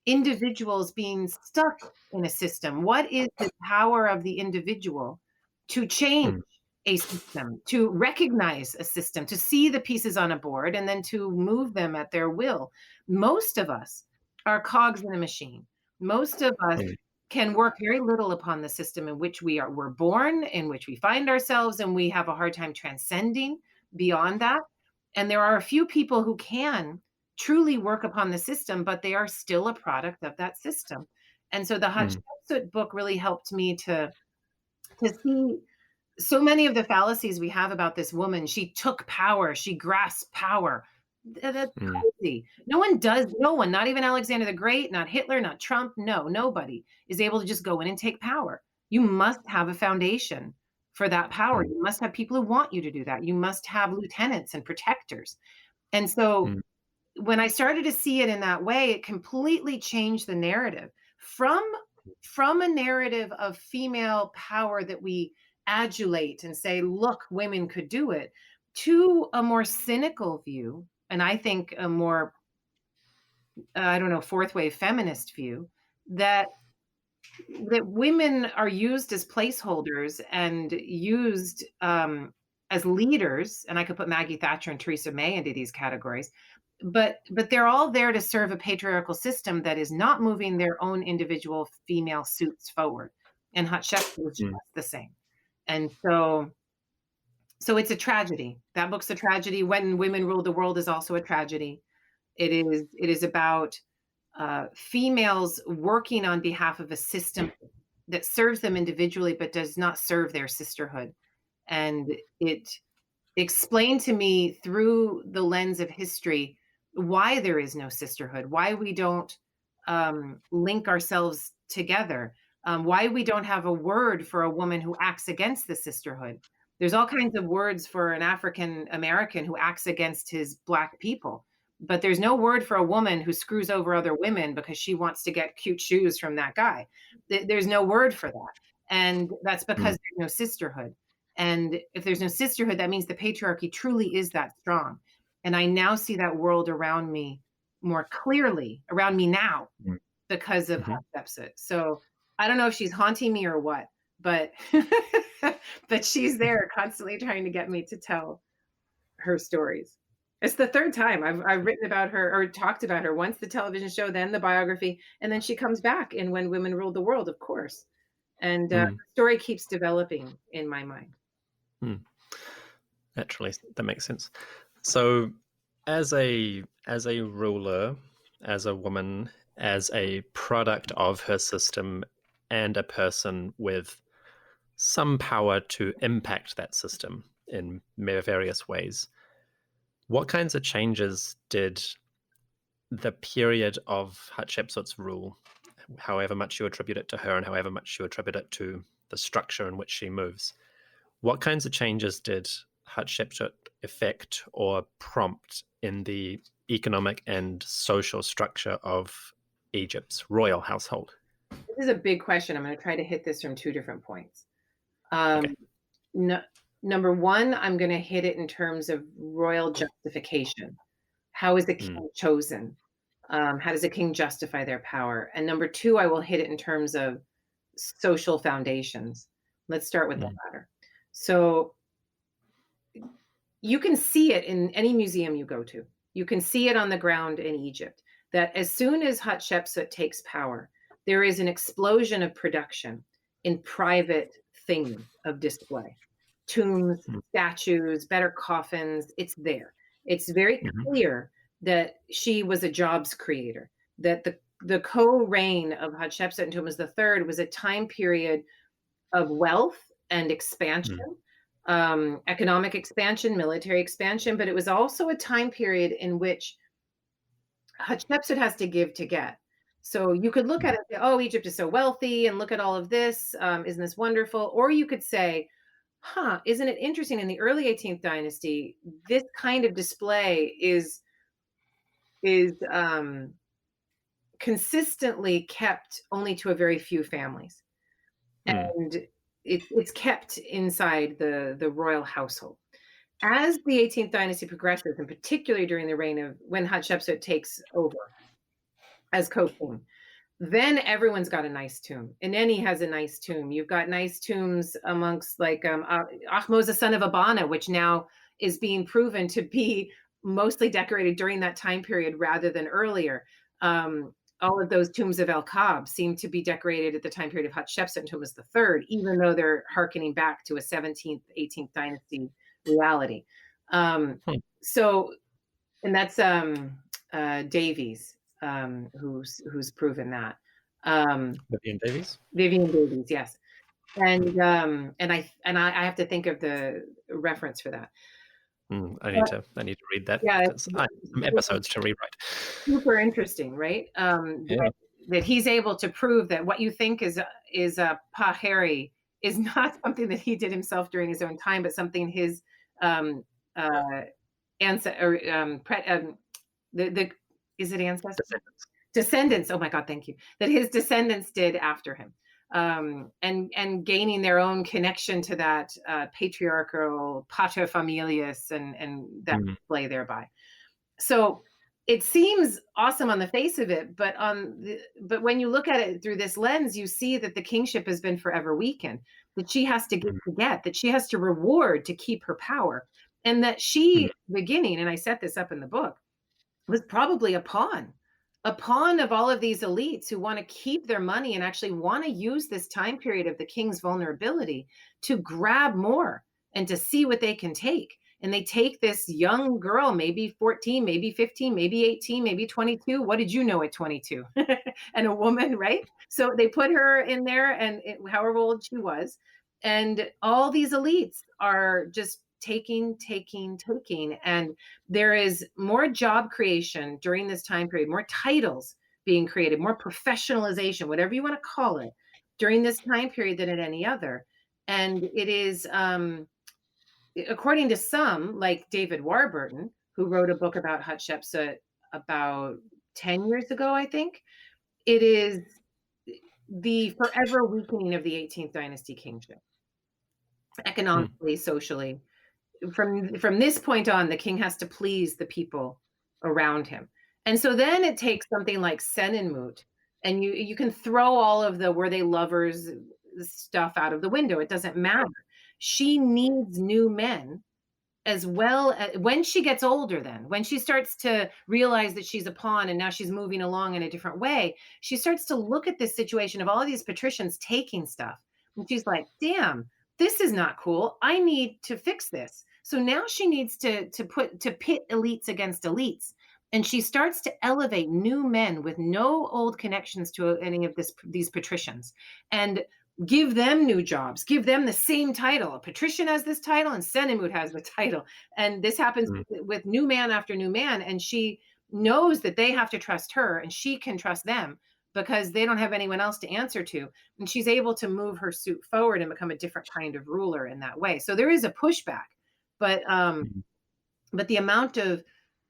individuals being stuck in a system. What is the power of the individual to change Mm. a system, to recognize a system, to see the pieces on a board and then to move them at their will? Most of us are cogs in a machine. Most of us Mm. can work very little upon the system in which we're born, in which we find ourselves, and we have a hard time transcending beyond that. And there are a few people who can truly work upon the system, but they are still a product of that system. And so the Mm. Hatshepsut book really helped me to see so many of the fallacies we have about this woman. She took power, she grasped power. That's Mm. crazy. No one, not even Alexander the Great, not Hitler, not Trump, no, nobody is able to just go in and take power. You must have a foundation for that power. Mm. You must have people who want you to do that. You must have lieutenants and protectors. And so Mm. when I started to see it in that way, it completely changed the narrative from a narrative of female power that we adulate and say, look, women could do it, to a more cynical view, and I think a more, I don't know, fourth wave feminist view, that women are used as placeholders and used as leaders. And I could put Maggie Thatcher and Theresa May into these categories, but they're all there to serve a patriarchal system that is not moving their own individual female suits forward. And Hatshepsut was just Mm. the same. And so it's a tragedy. That book's a tragedy. When Women Ruled the World is also a tragedy. It is about females working on behalf of a system that serves them individually but does not serve their sisterhood. And it explained to me through the lens of history why there is no sisterhood, why we don't link ourselves together. Why we don't have a word for a woman who acts against the sisterhood. There's all kinds of words for an African American who acts against his Black people, but there's no word for a woman who screws over other women because she wants to get cute shoes from that guy. There's no word for that. And that's because there's no sisterhood. And if there's no sisterhood, that means the patriarchy truly is that strong. And I now see that world around me more clearly, around me now, because of Hatshepsut. So I don't know if she's haunting me or what, but but she's there constantly trying to get me to tell her stories. It's the third time I've written about her or talked about her. Once the television show, then the biography, and then she comes back in When Women Ruled the World, of course. And the story keeps developing in my mind. Naturally, that makes sense. So, as a ruler, as a woman, as a product of her system, and a person with some power to impact that system in various ways, what kinds of changes did the period of Hatshepsut's rule, however much you attribute it to her and however much you attribute it to the structure in which she moves, what kinds of changes did Hatshepsut effect or prompt in the economic and social structure of Egypt's royal household? This is a big question. I'm going to try to hit this from two different points. Okay. Number one, I'm going to hit it in terms of royal justification. How is the king chosen? How does a king justify their power? And number two, I will hit it in terms of social foundations. Let's start with the latter. So you can see it in any museum you go to. You can see it on the ground in Egypt, that as soon as Hatshepsut takes power, there is an explosion of production in private things of display. Tombs, statues, better coffins, it's there. It's very clear that she was a jobs creator, that the co-reign of Hatshepsut and Thutmose III was a time period of wealth and expansion, economic expansion, military expansion, but it was also a time period in which Hatshepsut has to give to get. So you could look at it and say, oh, Egypt is so wealthy, and look at all of this. Isn't this wonderful? Or you could say, isn't it interesting, in the early 18th dynasty, this kind of display is consistently kept only to a very few families. And it's kept inside the royal household. As the 18th dynasty progresses, and particularly during the reign of when Hatshepsut takes over as co-queen, then everyone's got a nice tomb. Ineni has a nice tomb. You've got nice tombs amongst like Ahmose, the son of Abana, which now is being proven to be mostly decorated during that time period rather than earlier. All of those tombs of El Kab seem to be decorated at the time period of Hatshepsut and Thutmose III, even though they're hearkening back to a 17th, 18th dynasty reality. So, and that's Davies, who's proven that. Vivian Davies? Vivian Davies, yes. And I have to think of the reference for that. I need to read that. Yeah, I have some episodes to rewrite. Super interesting, right? That he's able to prove that what you think is a pahari is not something that he did himself during his own time, but something his descendants. Oh my God, thank you. That his descendants did after him. And gaining their own connection to that patriarchal pater familias and that display thereby. So it seems awesome on the face of it, but when you look at it through this lens, you see that the kingship has been forever weakened, that she has to give to get, that she has to reward to keep her power, and that she, beginning, and I set this up in the book, was probably a pawn of all of these elites who want to keep their money and actually want to use this time period of the king's vulnerability to grab more and to see what they can take. And they take this young girl, maybe 14, maybe 15, maybe 18, maybe 22. What did you know at 22? And a woman, right? So they put her in there, and however old she was. And all these elites are just taking. And there is more job creation during this time period, more titles being created, more professionalization, whatever you want to call it, during this time period than at any other. And it is, according to some, like David Warburton, who wrote a book about Hatshepsut about 10 years ago, I think, it is the forever weakening of the 18th dynasty kingship, economically, socially. From this point on, the king has to please the people around him. And so then it takes something like Senenmut, and you can throw all of the were they lovers stuff out of the window. It doesn't matter. She needs new men, as well as when she gets older. Then when she starts to realize that she's a pawn and now she's moving along in a different way, she starts to look at this situation of all of these patricians taking stuff, and she's like, damn, this is not cool. I need to fix this. So now she needs to pit elites against elites, and she starts to elevate new men with no old connections to any of these patricians, and give them new jobs, give them the same title. A patrician has this title and Senenmut has the title. And this happens with new man after new man. And she knows that they have to trust her and she can trust them because they don't have anyone else to answer to. And she's able to move her suit forward and become a different kind of ruler in that way. So there is a pushback, but the amount of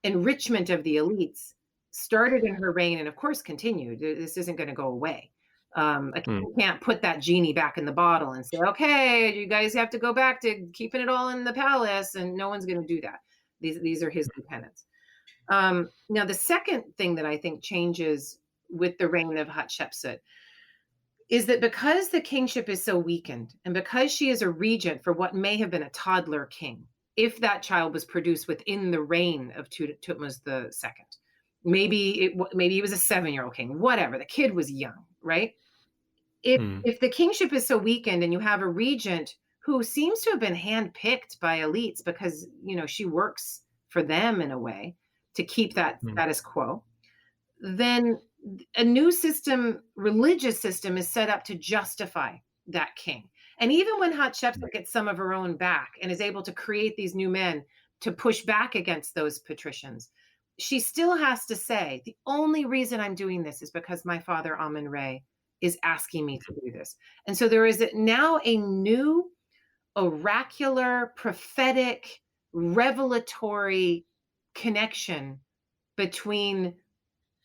enrichment of the elites started in her reign and of course continued. This isn't going to go away. A king can't put that genie back in the bottle and say, okay, you guys have to go back to keeping it all in the palace, and no one's going to do that. These are his lieutenants. Now, the second thing that I think changes with the reign of Hatshepsut is that because the kingship is so weakened, and because she is a regent for what may have been a toddler king, if that child was produced within the reign of Thutmose II, maybe he was a 7-year-old king, whatever, the kid was young, right? If the kingship is so weakened and you have a regent who seems to have been handpicked by elites because, she works for them in a way to keep that status quo, then a new system, religious system, is set up to justify that king. And even when Hatshepsut gets some of her own back and is able to create these new men to push back against those patricians, she still has to say, the only reason I'm doing this is because my father Amun-Re is asking me to do this. And so there is now a new oracular, prophetic, revelatory connection between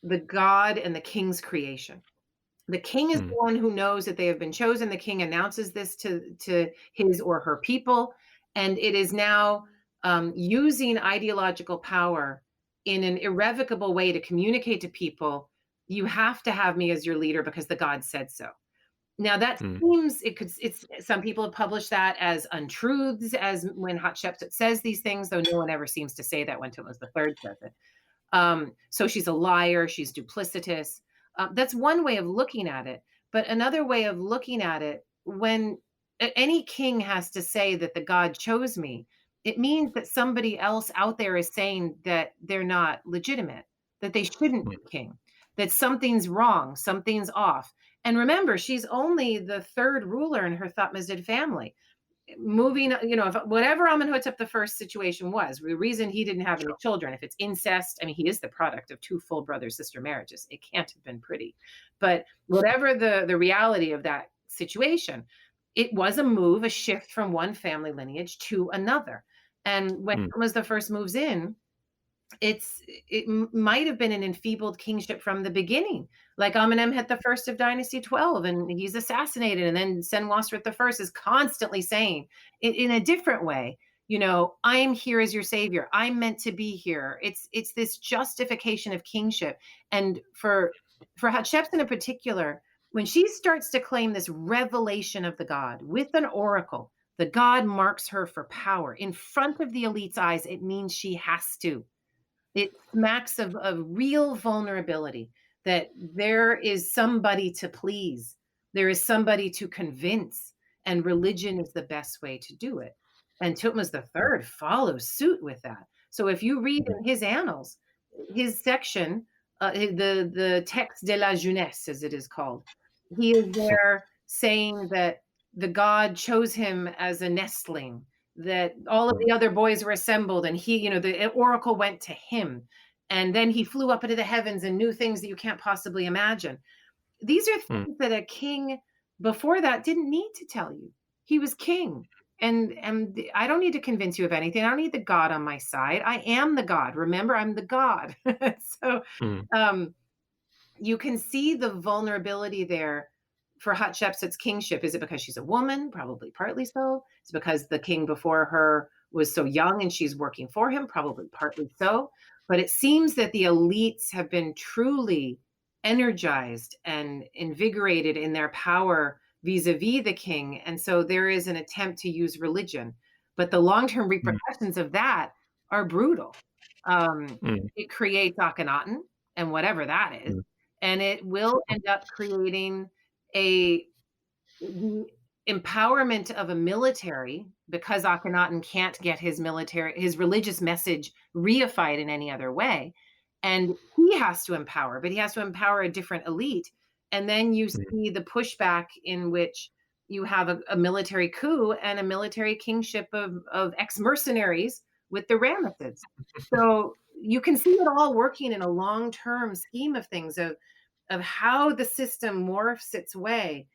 the god and the king's creation. The king is the one who knows that they have been chosen. The king announces this to his or her people, and it is now using ideological power in an irrevocable way to communicate to people, you have to have me as your leader because the god said so. Now that seems, it's some people have published that as untruths, as when Hatshepsut says these things, though no one ever seems to say that when Thutmose III says it. So she's a liar, she's duplicitous. That's one way of looking at it. But another way of looking at it, when any king has to say that the god chose me, it means that somebody else out there is saying that they're not legitimate, that they shouldn't be king, that something's wrong, something's off. And remember, she's only the third ruler in her Thutmose family. Moving, if whatever Amenhotep I situation was, the reason he didn't have any children, if it's incest, I mean, he is the product of 2 full brother-sister marriages. It can't have been pretty. But whatever the reality of that situation, it was a move, a shift from one family lineage to another. And when Thutmose I moves in, it might have been an enfeebled kingship from the beginning, like Amenemhet I of Dynasty 12, and he's assassinated, and then Senwosret I is constantly saying, in a different way, I am here as your savior. I'm meant to be here. It's this justification of kingship, and for Hatshepsut in particular, when she starts to claim this revelation of the god with an oracle, the god marks her for power in front of the elite's eyes. It means she has to. It smacks of real vulnerability, that there is somebody to please. There is somebody to convince, and religion is the best way to do it. And Thutmose III follows suit with that. So if you read in his annals, his section, the Texte de la Jeunesse, as it is called, he is there saying that the god chose him as a nestling, that all of the other boys were assembled and he, the oracle went to him. And then he flew up into the heavens and knew things that you can't possibly imagine. These are Mm. things that a king before that didn't need to tell you. He was king. And I don't need to convince you of anything. I don't need the God on my side. I am the God. Remember, I'm the God. So Mm. um, you can see the vulnerability there for Hatshepsut's kingship. Is it because she's a woman? Probably partly so. It's because the king before her was so young and she's working for him? Probably partly so. But it seems that the elites have been truly energized and invigorated in their power vis-a-vis the king. And so there is an attempt to use religion. But the long-term repercussions of that are brutal. Mm. It creates Akhenaten and whatever that is, Mm. and it will end up creating a the empowerment of a military, because Akhenaten can't get his religious message reified in any other way. And he has to empower, but he has to empower a different elite. And then you Mm. see the pushback in which you have a military coup and a military kingship of ex-mercenaries with the Ramessids. So you can see it all working in a long-term scheme of things of how the system morphs its way.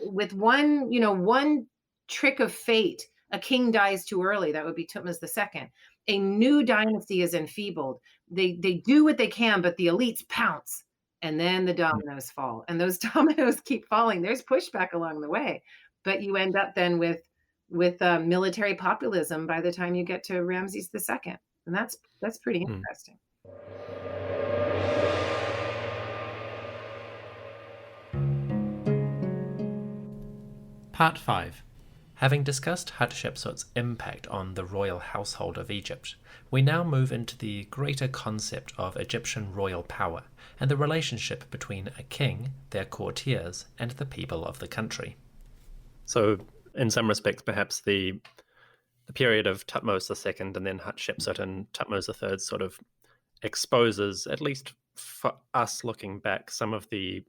With one trick of fate, a king dies too early. That would be Tutmosis II. A new dynasty is enfeebled. They do what they can, but the elites pounce, and then the dominoes fall, and those dominoes keep falling. There's pushback along the way, but you end up then with military populism by the time you get to Ramses II, and that's pretty Mm. interesting. Part 5. Having discussed Hatshepsut's impact on the royal household of Egypt, we now move into the greater concept of Egyptian royal power and the relationship between a king, their courtiers, and the people of the country. So, in some respects, perhaps the period of Tutmosis II and then Hatshepsut and Tutmosis III sort of exposes, at least for us looking back, some of the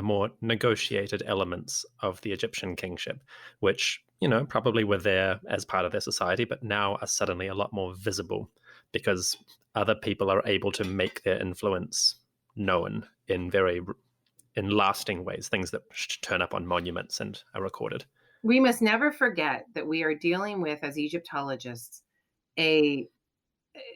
more negotiated elements of the Egyptian kingship, which, probably were there as part of their society, but now are suddenly a lot more visible because other people are able to make their influence known in lasting ways, things that turn up on monuments and are recorded. We must never forget that we are dealing with, as Egyptologists, an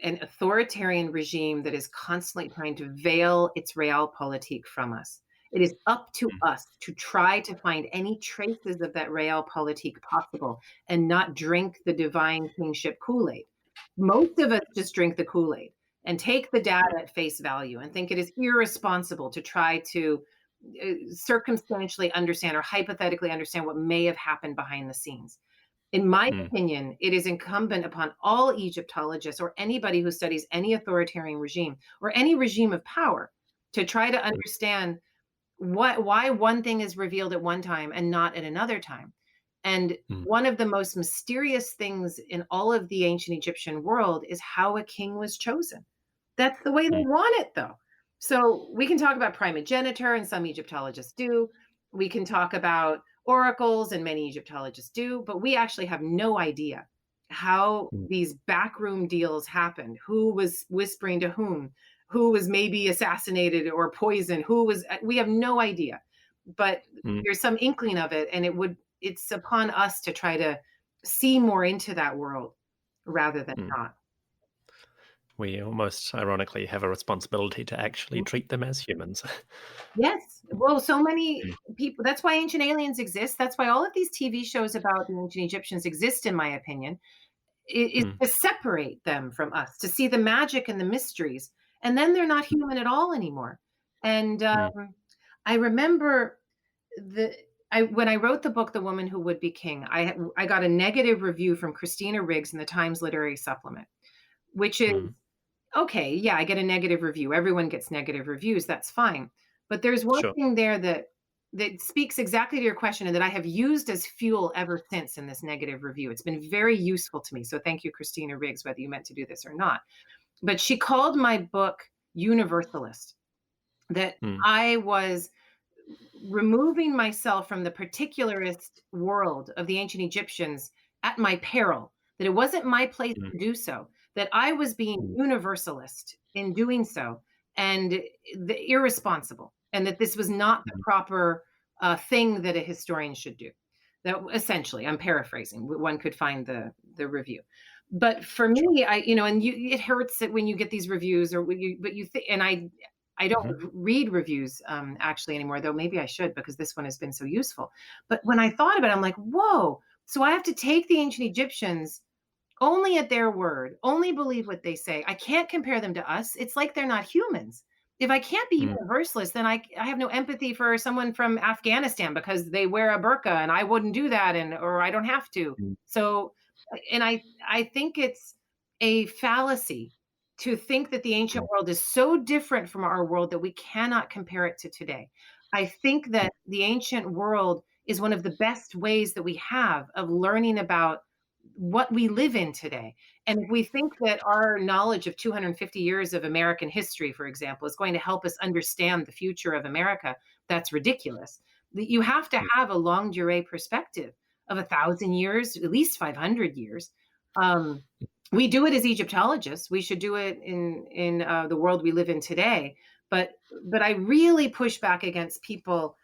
authoritarian regime that is constantly trying to veil its realpolitik from us. It is up to us to try to find any traces of that realpolitik possible and not drink the divine kingship Kool-Aid. Most of us just drink the Kool-Aid and take the data at face value and think it is irresponsible to try to circumstantially understand or hypothetically understand what may have happened behind the scenes. In my opinion, it is incumbent upon all Egyptologists or anybody who studies any authoritarian regime or any regime of power to try to understand why one thing is revealed at one time and not at another time. And one of the most mysterious things in all of the ancient Egyptian world is how a king was chosen. That's the way they want it, though. So we can talk about primogeniture, and some Egyptologists do. We can talk about oracles, and many Egyptologists do, but we actually have no idea how these backroom deals happened, who was whispering to whom, who was maybe assassinated or poisoned, we have no idea. But there's some inkling of it, and it's upon us to try to see more into that world rather than not. We almost ironically have a responsibility to actually treat them as humans. Yes. Well, so many people, that's why Ancient Aliens exist. That's why all of these TV shows about the ancient Egyptians exist, in my opinion, is to separate them from us, to see the magic and the mysteries. And then they're not human at all anymore. And I remember when I wrote the book, The Woman Who Would Be King, I got a negative review from Christina Riggs in the Times Literary Supplement, which is, okay, yeah, I get a negative review. Everyone gets negative reviews. That's fine. But there's one thing there that speaks exactly to your question and that I have used as fuel ever since in this negative review. It's been very useful to me. So thank you, Christina Riggs, whether you meant to do this or not. But she called my book universalist, that I was removing myself from the particularist world of the ancient Egyptians at my peril, that it wasn't my place to do so, that I was being universalist in doing so and irresponsible, and that this was not the proper thing that a historian should do. That essentially, I'm paraphrasing. One could find the review. But for me, it hurts that when you get these reviews, or and I don't read reviews actually anymore, though maybe I should, because this one has been so useful. But when I thought about it, I'm like, whoa, so I have to take the ancient Egyptians only at their word, only believe what they say. I can't compare them to us. It's like they're not humans. If I can't be universalist, then I have no empathy for someone from Afghanistan because they wear a burqa and I wouldn't do that, or I don't have to. So, and I think it's a fallacy to think that the ancient world is so different from our world that we cannot compare it to today. I think that the ancient world is one of the best ways that we have of learning about what we live in today. And if we think that our knowledge of 250 years of American history, for example, is going to help us understand the future of America, that's ridiculous. You have to have a longue durée perspective of 1,000 years, at least 500 years. We do it as Egyptologists. We should do it in the world we live in today. But I really push back against people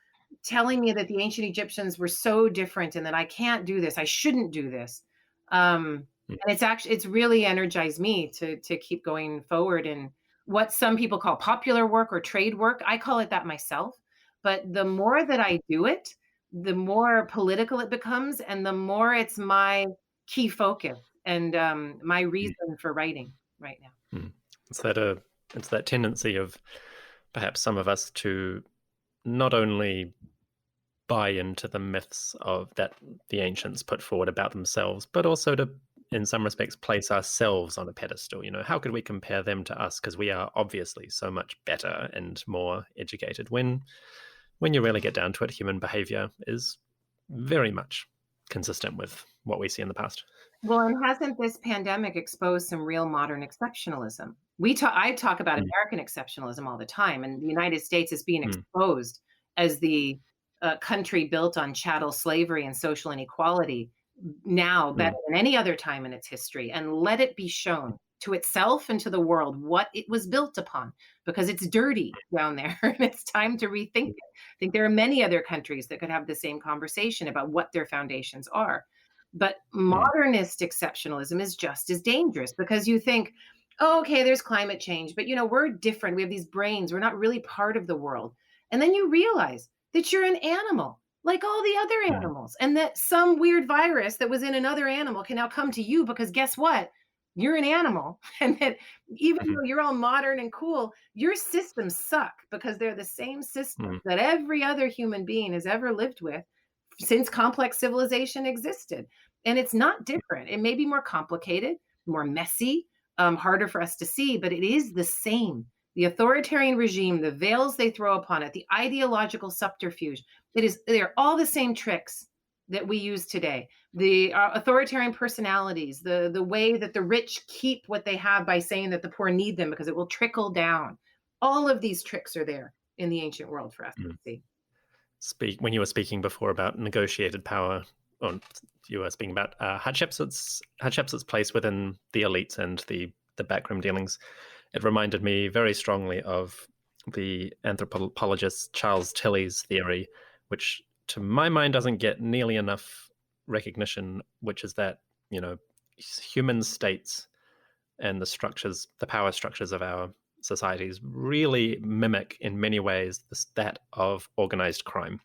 telling me that the ancient Egyptians were so different and that I can't do this. I shouldn't do this. And it's really energized me to keep going forward in what some people call popular work or trade work. I call it that myself. But the more that I do it, the more political it becomes, and the more it's my key focus and my reason for writing right now. It's that tendency of perhaps some of us to not only buy into the myths of that the ancients put forward about themselves, but also to, in some respects, place ourselves on a pedestal. How could we compare them to us? Because we are obviously so much better and more educated. When you really get down to it, human behavior is very much consistent with what we see in the past. Well, and hasn't this pandemic exposed some real modern exceptionalism? I talk about American exceptionalism all the time, and the United States is being exposed as the country built on chattel slavery and social inequality now better than any other time in its history. And let it be shown to itself and to the world what it was built upon, because it's dirty down there and it's time to rethink it. I think there are many other countries that could have the same conversation about what their foundations are. But modernist exceptionalism is just as dangerous, because you think, oh, okay, there's climate change, but we're different. We have these brains. We're not really part of the world. And then you realize that you're an animal like all the other animals, and that some weird virus that was in another animal can now come to you because guess what? You're an animal. And that even though you're all modern and cool, your systems suck, because they're the same systems that every other human being has ever lived with since complex civilization existed. And it's not different. It may be more complicated, more messy, harder for us to see, but it is the same. The authoritarian regime, the veils they throw upon it, the ideological subterfuge, they're all the same tricks that we use today. The authoritarian personalities, the way that the rich keep what they have by saying that the poor need them because it will trickle down. All of these tricks are there in the ancient world for us to see. When you were speaking before about negotiated power, or you were speaking about Hatshepsut's place within the elites and the backroom dealings, it reminded me very strongly of the anthropologist Charles Tilley's theory, which to my mind doesn't get nearly enough recognition, which is that, human states and the power structures of our societies really mimic in many ways that of organized crime.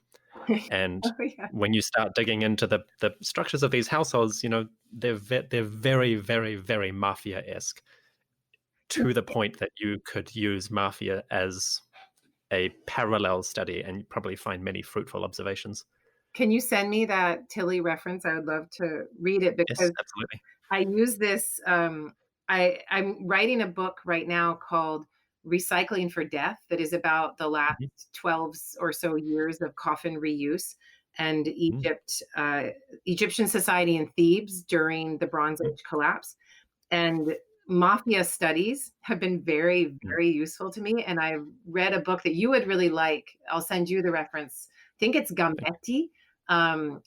And when you start digging into the structures of these households, they're very, very, very mafia-esque, to the point that you could use mafia as a parallel study and probably find many fruitful observations. Can you send me that Tilley reference? I would love to read it, because yes, absolutely. I use this. I'm writing a book right now called Recycling for Death, that is about the last 12 or so years of coffin reuse and Egyptian society in Thebes during the Bronze Age collapse. And mafia studies have been very, very useful to me. And I read a book that you would really like. I'll send you the reference. I think it's Gambetti.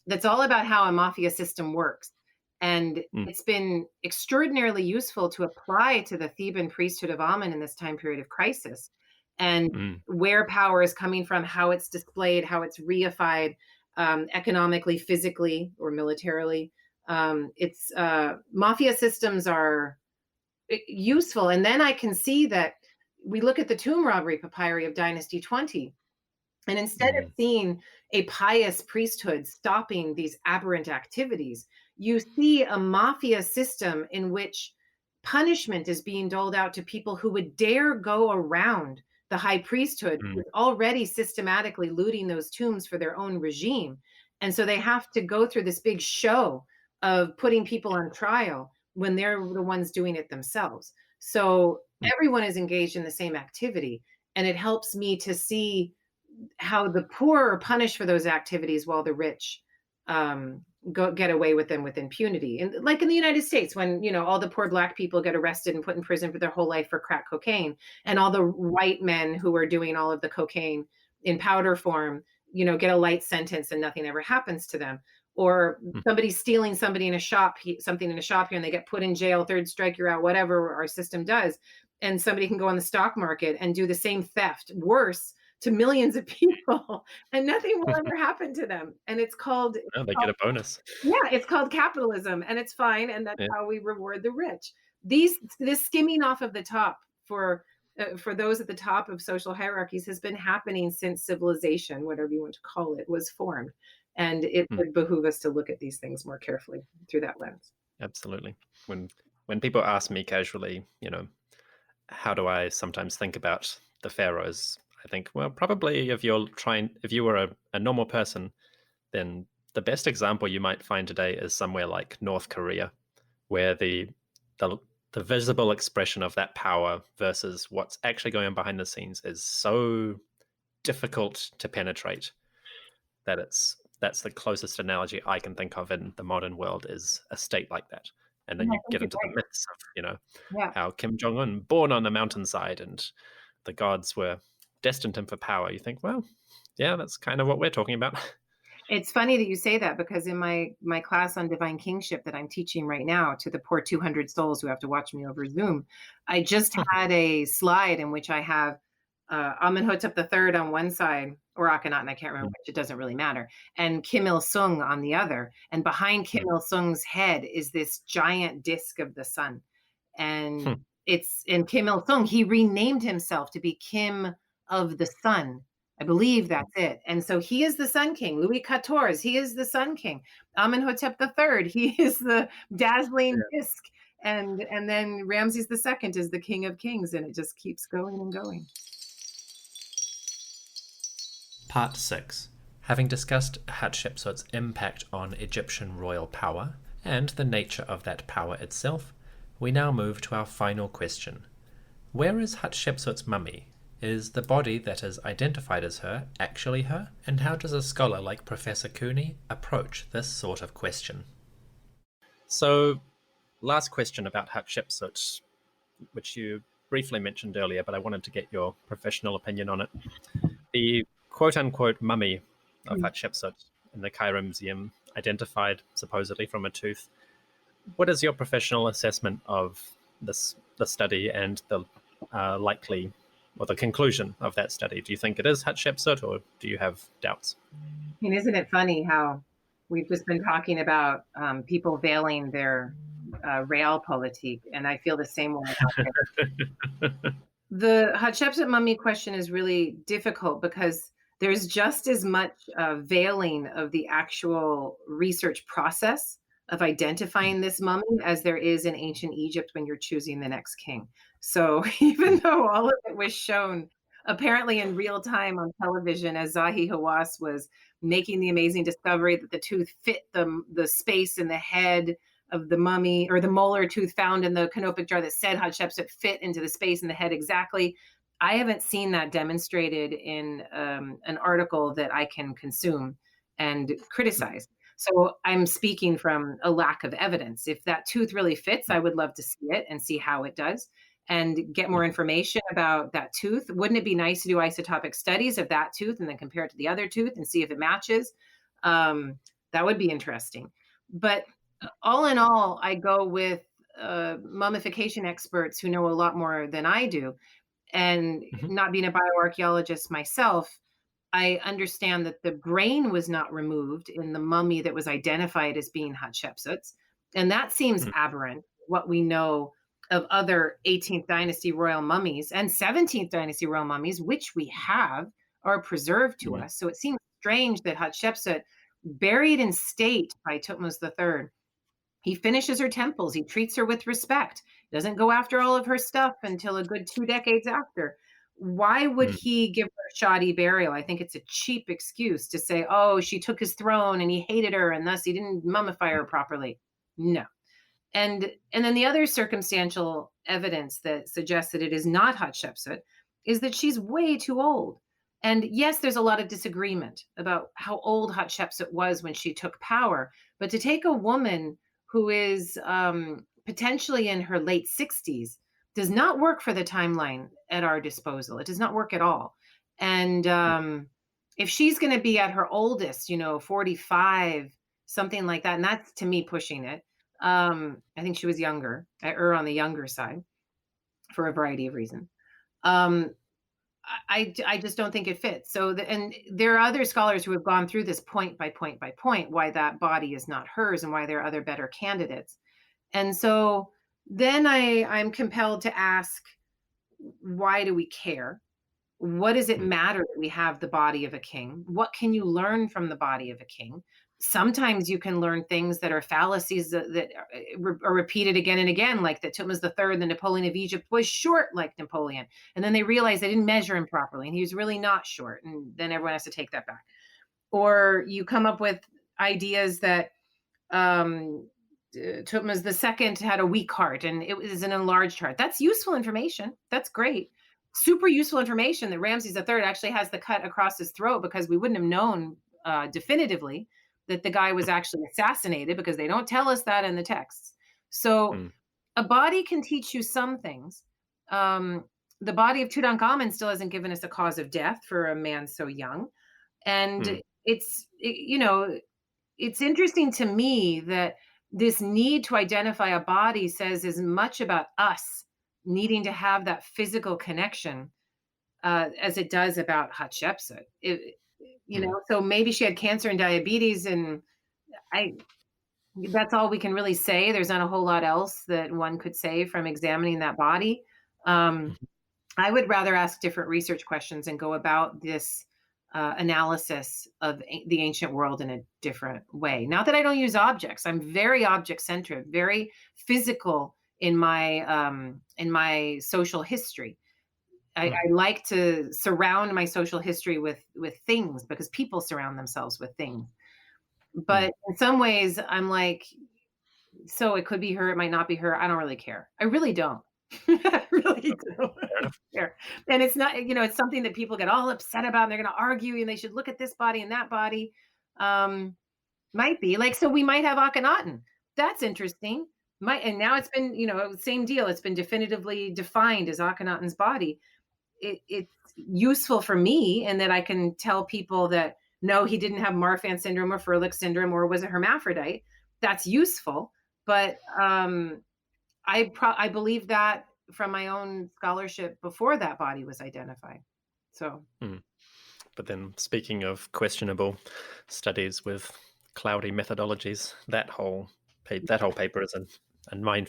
That's all about how a mafia system works. And Mm. it's been extraordinarily useful to apply to the Theban priesthood of Amun in this time period of crisis, and Mm. where power is coming from, how it's displayed, how it's reified, economically, physically, or militarily. It's mafia systems are useful. And then I can see that we look at the tomb robbery papyri of Dynasty 20, and instead of Mm. seeing a pious priesthood stopping these aberrant activities, you see a mafia system in which punishment is being doled out to people who would dare go around the high priesthood, Mm. who's already systematically looting those tombs for their own regime. And so they have to go through this big show of putting people on trial when they're the ones doing it themselves. So Mm. everyone is engaged in the same activity. And it helps me to see how the poor are punished for those activities while the rich get away with them with impunity. And like in the United States, when all the poor Black people get arrested and put in prison for their whole life for crack cocaine, and all the white men who are doing all of the cocaine in powder form, get a light sentence and nothing ever happens to them. Or Mm. somebody stealing something in a shop, something in a shop here, and they get put in jail, third strike, you're out, whatever our system does. And somebody can go on the stock market and do the same theft, worse, to millions of people, and nothing will ever happen to them. And it's called, Oh, they get a bonus. yeah, it's called capitalism, and it's fine. And that's Yeah. how we reward the rich. This skimming off of the top for those at the top of social hierarchies has been happening since civilization, whatever you want to call it, was formed. And it Mm. would behoove us to look at these things more carefully through that lens. Absolutely. When people ask me casually, how do I sometimes think about the pharaohs? I think, well, probably if you were a normal person, then the best example you might find today is somewhere like North Korea, where the visible expression of that power versus what's actually going on behind the scenes is so difficult to penetrate that that's the closest analogy I can think of in the modern world is a state like that. And then Yeah, you I think get you're into the right. myths of, Yeah. how Kim Jong-un born on a mountainside and the gods were destined him for power. You think, well, yeah, that's kind of what we're talking about. It's funny that you say that, because in my class on divine kingship that I'm teaching right now to the poor 200 souls who have to watch me over Zoom, I just had a slide in which I have Amenhotep III on one side, or Akhenaten, I can't remember which, it doesn't really matter, and Kim Il Sung on the other. And behind Kim Il Sung's head is this giant disk of the sun. And it's in Kim Il Sung, he renamed himself to be Kim of the Sun. I believe that's it. And so he is the Sun King. Louis XIV, he is the Sun King. Amenhotep III, he is the dazzling disk. And then Ramses II is the King of Kings, and it just keeps going and going. Part 6. Having discussed Hatshepsut's impact on Egyptian royal power and the nature of that power itself, we now move to our final question. Where is Hatshepsut's mummy? Is the body that is identified as her actually her? And how does a scholar like Professor Cooney approach this sort of question? So, last question about Hatshepsut, which you briefly mentioned earlier, but I wanted to get your professional opinion on it. The quote-unquote mummy of Hatshepsut in the Cairo Museum, identified supposedly from a tooth. What is your professional assessment of the study and the likely, or the conclusion of that study? Do you think it is Hatshepsut, or do you have doubts? I mean, isn't it funny how we've just been talking about people veiling their realpolitik, and I feel the same way about it. The Hatshepsut mummy question is really difficult because there's just as much veiling of the actual research process of identifying this mummy as there is in ancient Egypt when you're choosing the next king. So even though all of it was shown apparently in real time on television as Zahi Hawass was making the amazing discovery that the tooth fit the space in the head of the mummy, or the molar tooth found in the canopic jar that said Hatshepsut fit into the space in the head exactly. I haven't seen that demonstrated in an article that I can consume and criticize. So I'm speaking from a lack of evidence. If that tooth really fits, I would love to see it and see how it does and get more information about that tooth. Wouldn't it be nice to do isotopic studies of that tooth and then compare it to the other tooth and see if it matches? That would be interesting. But all in all, I go with mummification experts who know a lot more than I do. And Mhm. not being a bioarchaeologist myself, I understand that the brain was not removed in the mummy that was identified as being Hatshepsut's. And that seems Mm. aberrant, what we know of other 18th dynasty royal mummies and 17th dynasty royal mummies, which we have, are preserved to Mm. us. So it seems strange that Hatshepsut, buried in state by Thutmose III, he finishes her temples. He treats her with respect. Doesn't go after all of her stuff until a good 2 decades after. Why would Mm. he give her a shoddy burial? I think it's a cheap excuse to say, "Oh, she took his throne and he hated her and thus he didn't mummify her properly." No. And then the other circumstantial evidence that suggests that it is not Hatshepsut is that she's way too old. And yes, there's a lot of disagreement about how old Hatshepsut was when she took power, but to take a woman who is potentially in her late 60s does not work for the timeline at our disposal. It does not work at all. And Mm. if she's going to be at her oldest, 45, something like that, and that's to me pushing it. I think she was younger, or on the younger side for a variety of reasons. Um, I just don't think it fits. So, and there are other scholars who have gone through this point by point by point, why that body is not hers and why there are other better candidates. And so then I'm compelled to ask, why do we care? What does it Mm. matter that we have the body of a king? What can you learn from the body of a king? Sometimes you can learn things that are fallacies that are repeated again and again, like that Thutmose III, the Napoleon of Egypt, was short like Napoleon. And then they realized they didn't measure him properly and he was really not short. And then everyone has to take that back. Or you come up with ideas that um, Thutmose II had a weak heart and it was an enlarged heart. That's useful information. That's great. Super useful information that Ramses III actually has the cut across his throat, because we wouldn't have known definitively that the guy was actually assassinated, because they don't tell us that in the texts. So Mm. a body can teach you some things. The body of Tutankhamun still hasn't given us a cause of death for a man so young. And Mm. it's interesting to me that this need to identify a body says as much about us needing to have that physical connection as it does about Hatshepsut. Mm. So maybe she had cancer and diabetes, and I that's all we can really say. There's not a whole lot else that one could say from examining that body. Um, I would rather ask different research questions and go about this analysis of the ancient world in a different way. Not that I don't use objects. I'm very object centered, very physical in my social history. Mm. I like to surround my social history with things, because people surround themselves with things. Mm. But in some ways, I'm like, so it could be her, it might not be her. I don't really care. I really don't. I really don't Fair enough. care. And it's not, it's something that people get all upset about and they're going to argue and they should look at this body and that body. Um, might be like, so we might have Akhenaten. That's interesting. And now it's been, same deal. It's been definitively defined as Akhenaten's body. It's useful for me in that I can tell people that no, he didn't have Marfan syndrome or Furlick syndrome or was a hermaphrodite. That's useful, but I believe that from my own scholarship before that body was identified. So Mm. But then, speaking of questionable studies with cloudy methodologies, that whole paper is a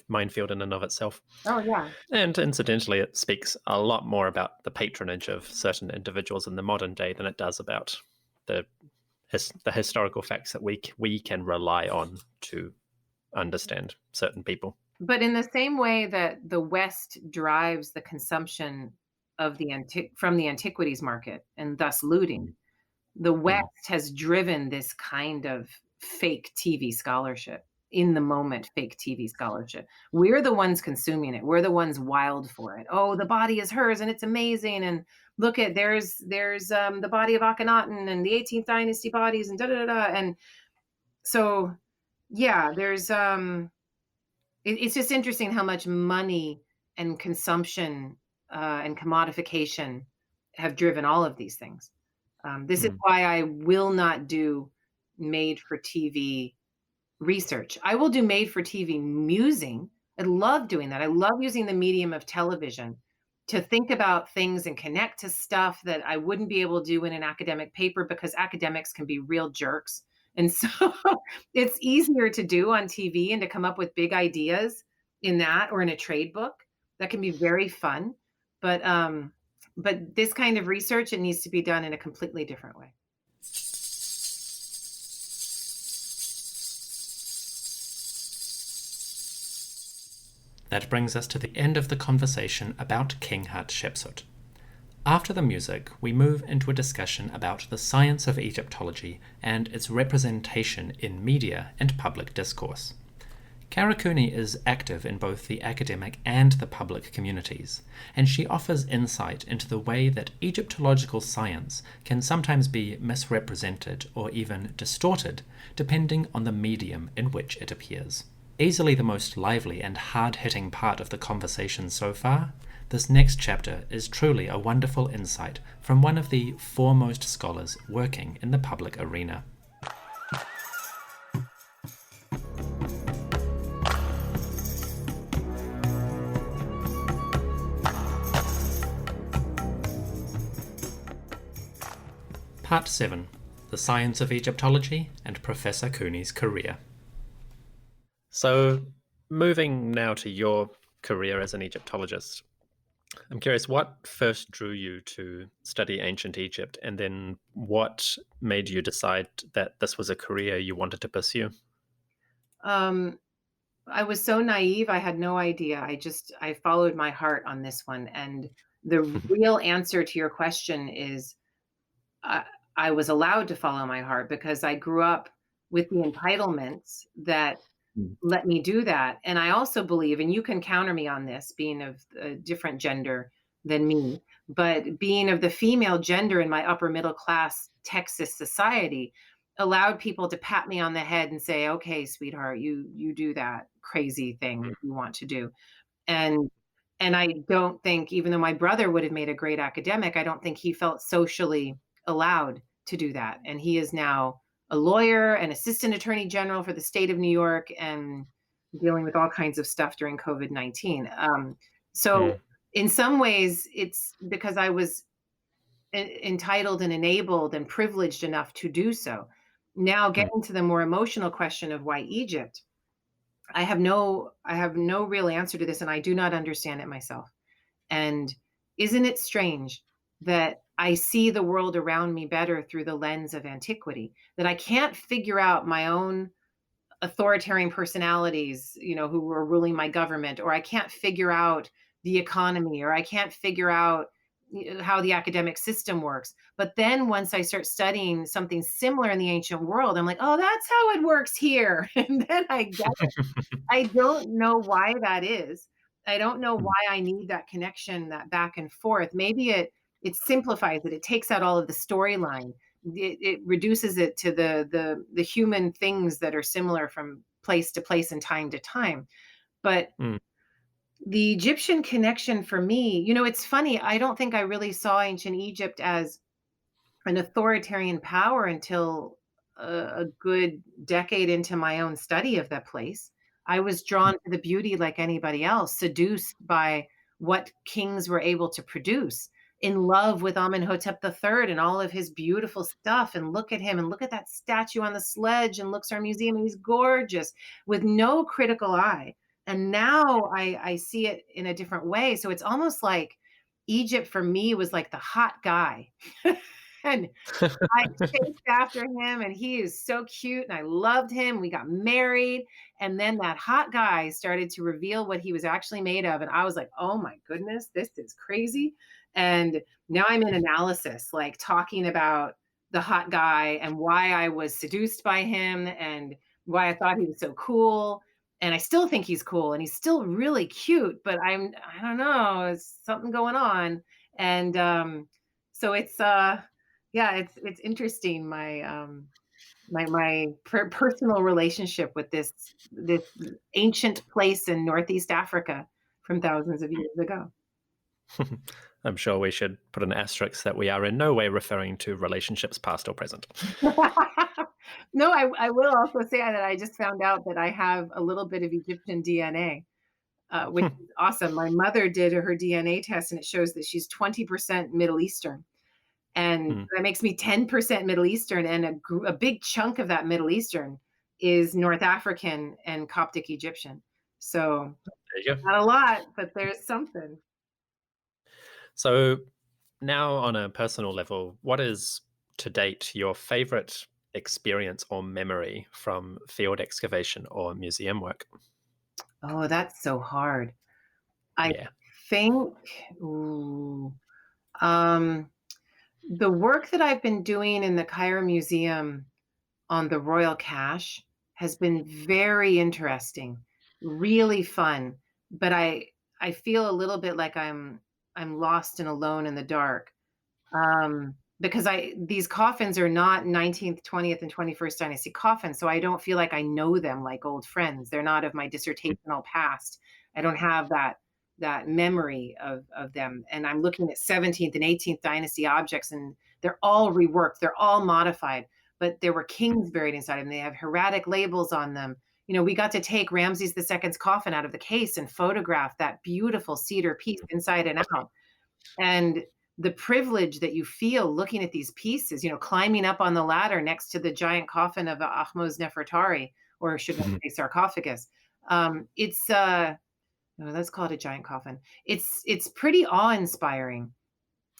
minefield in and of itself. oh yeah. And incidentally, it speaks a lot more about the patronage of certain individuals in the modern day than it does about the the historical facts that we can rely on to understand certain people. But in the same way that the West drives the consumption of from the antiquities market and thus looting, the Mm. West has driven this kind of fake TV scholarship, in the moment fake TV scholarship. We're the ones consuming it. We're the ones wild for it. Oh, the body is hers and it's amazing. And look at there's the body of Akhenaten and the 18th dynasty bodies and da da da da. And so yeah, it's just interesting how much money and consumption and commodification have driven all of these things. This is Mm. why I will not do made for TV research. I will do made for TV musing. I love doing that. I love using the medium of television to think about things and connect to stuff that I wouldn't be able to do in an academic paper because academics can be real jerks. And so it's easier to do on TV and to come up with big ideas in that or in a trade book. That can be very fun. But this kind of research, it needs to be done in a completely different way. That brings us to the end of the conversation about King Hatshepsut. After the music, we move into a discussion about the science of Egyptology and its representation in media and public discourse. Cooney is active in both the academic and the public communities, and she offers insight into the way that Egyptological science can sometimes be misrepresented or even distorted, depending on the medium in which it appears. Easily the most lively and hard-hitting part of the conversation so far, this next chapter is truly a wonderful insight from one of the foremost scholars working in the public arena. Part 7. The Science of Egyptology and Professor Cooney's Career. So, moving now to your career as an Egyptologist, I'm curious what first drew you to study ancient Egypt, and then what made you decide that this was a career you wanted to pursue? I was so naive, I had no idea. I followed my heart on this one. And the real answer to your question is I, I was allowed to follow my heart because I grew up with the entitlements that Mm. let me do that. And I also believe, and you can counter me on this, being of a different gender than me, but being of the female gender in my upper middle class Texas society allowed people to pat me on the head and say, okay, sweetheart, you do that crazy thing that you want to do. And I don't think, even though my brother would have made a great academic, I don't think he felt socially allowed to do that. And he is now a lawyer and assistant attorney general for the state of New York and dealing with all kinds of stuff during COVID-19. So Mm. in some ways, it's because I was entitled and enabled and privileged enough to do so. Now, Mm. getting to the more emotional question of why Egypt, I have no real answer to this, and I do not understand it myself. And isn't it strange that I see the world around me better through the lens of antiquity, that I can't figure out my own authoritarian personalities, who were ruling my government, or I can't figure out the economy, or I can't figure out how the academic system works. But then once I start studying something similar in the ancient world, I'm like, oh, that's how it works here. And then I get it. I don't know why that is. I don't know Mm. why I need that connection, that back and forth. Maybe it simplifies it. It takes out all of the storyline. It reduces it to the human things that are similar from place to place and time to time. But Mm. the Egyptian connection for me, it's funny. I don't think I really saw ancient Egypt as an authoritarian power until a good decade into my own study of that place. I was drawn to the beauty like anybody else, seduced by what kings were able to produce, in love with Amenhotep III and all of his beautiful stuff. And look at him and look at that statue on the sledge and Luxor Museum. And he's gorgeous with no critical eye. And now I see it in a different way. So it's almost like Egypt for me was like the hot guy. And I chased after him, and he is so cute, and I loved him. We got married, and then that hot guy started to reveal what he was actually made of, and I was like, "Oh my goodness, this is crazy." And now I'm in analysis, like talking about the hot guy and why I was seduced by him and why I thought he was so cool. And I still think he's cool, and he's still really cute, but I don't know, there's something going on. And so yeah, it's interesting, my personal relationship with this ancient place in Northeast Africa from thousands of years ago. I'm sure we should put an asterisk that we are in no way referring to relationships past or present. No, I will also say that I just found out that I have a little bit of Egyptian DNA, which Hmm. is awesome. My mother did her DNA test, and it shows that she's 20% Middle Eastern, and Hmm. that makes me 10% Middle Eastern, and a big chunk of that Middle Eastern is North African and Coptic Egyptian. So, There you go. not a lot, but there's something. So now, on a personal level, what is to date your favorite experience or memory from field excavation or museum work? Oh, that's so hard. I Yeah. think, ooh, um, the work that I've been doing in the Cairo Museum on the royal cache has been very interesting, really fun, but I feel a little bit like I'm lost and alone in the dark. Because I these coffins are not 19th, 20th, and 21st dynasty coffins, so I don't feel like I know them like old friends. They're not of my dissertational past. I don't have that memory of them. And I'm looking at 17th and 18th dynasty objects, and they're all reworked, they're all modified, but there were kings buried inside them. They have hieratic labels on them. We got to take Ramses II's coffin out of the case and photograph that beautiful cedar piece inside and out. And the privilege that you feel looking at these pieces, climbing up on the ladder next to the giant coffin of Ahmose Nefertari, or should I say sarcophagus. It's no, let's call it a giant coffin. It's pretty awe-inspiring.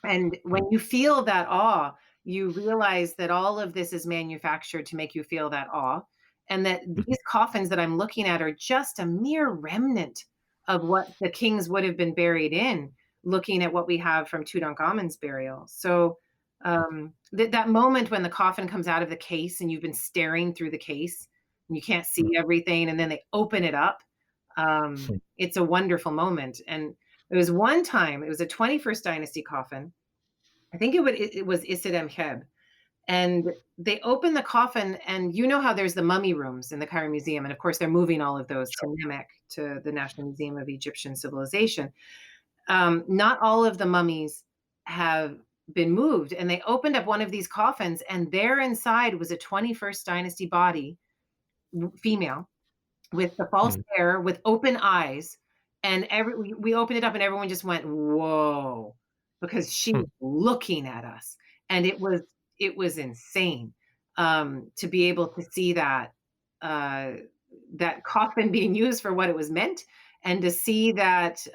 And when you feel that awe, you realize that all of this is manufactured to make you feel that awe, and that these coffins that I'm looking at are just a mere remnant of what the kings would have been buried in, looking at what we have from Tutankhamun's burial. So, that moment when the coffin comes out of the case and you've been staring through the case and you can't see everything, and then they open it up, it's a wonderful moment. And there was one time, it was a 21st dynasty coffin. I think it was Isid Heb, and they opened the coffin, and you know how there's the mummy rooms in the Cairo Museum, and of course they're moving all of those to Nemek, to the National Museum of Egyptian Civilization. Not all of the mummies have been moved, and they opened up one of these coffins, and there inside was a 21st dynasty body, female, with the false hair, with open eyes, and we opened it up and everyone just went, "Whoa," because she was looking at us, and it was insane, to be able to see uh, that coffin being used for what it was meant, and to see that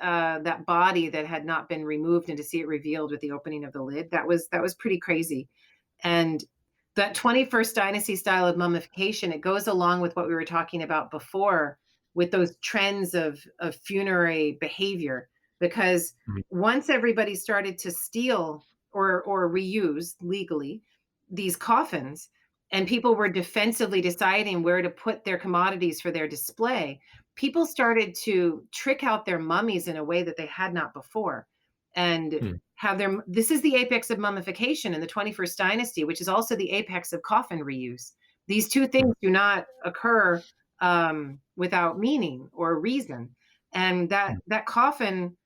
body that had not been removed, and to see it revealed with the opening of the lid. That was pretty crazy. And that 21st dynasty style of mummification, it goes along with what we were talking about before, with those trends of funerary behavior. Because once everybody started to steal or reuse legally these coffins, and people were defensively deciding where to put their commodities for their display, people started to trick out their mummies in a way that they had not before, and have their this is the apex of mummification in the 21st dynasty, which is also the apex of coffin reuse. These two things do not occur without meaning or reason. And that coffin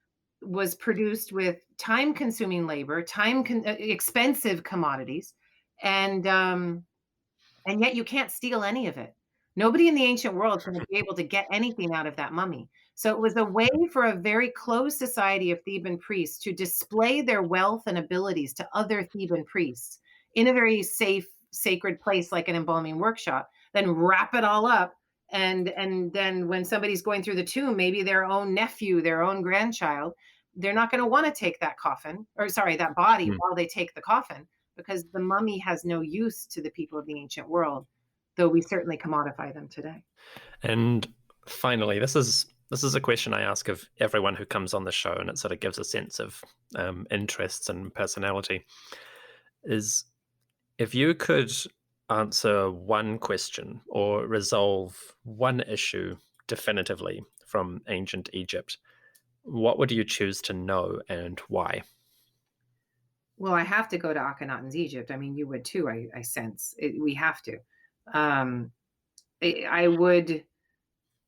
was produced with time-consuming labor, expensive commodities, and yet you can't steal any of it. Nobody in the ancient world is going to be able to get anything out of that mummy. So it was a way for a very closed society of Theban priests to display their wealth and abilities to other Theban priests in a very safe, sacred place like an embalming workshop, then wrap it all up. And then when somebody's going through the tomb, maybe their own nephew, their own grandchild, they're not going to want to take that coffin, or sorry, that body, while they take the coffin, because the mummy has no use to the people of the ancient world, though we certainly commodify them today. And finally, this is a question I ask of everyone who comes on the show, and it sort of gives a sense of interests and personality. Is if you could answer one question or resolve one issue definitively from ancient Egypt, what would you choose to know and why? Well, I have to go to Akhenaten's Egypt. I mean, you would too, I sense. We have to. Um, I would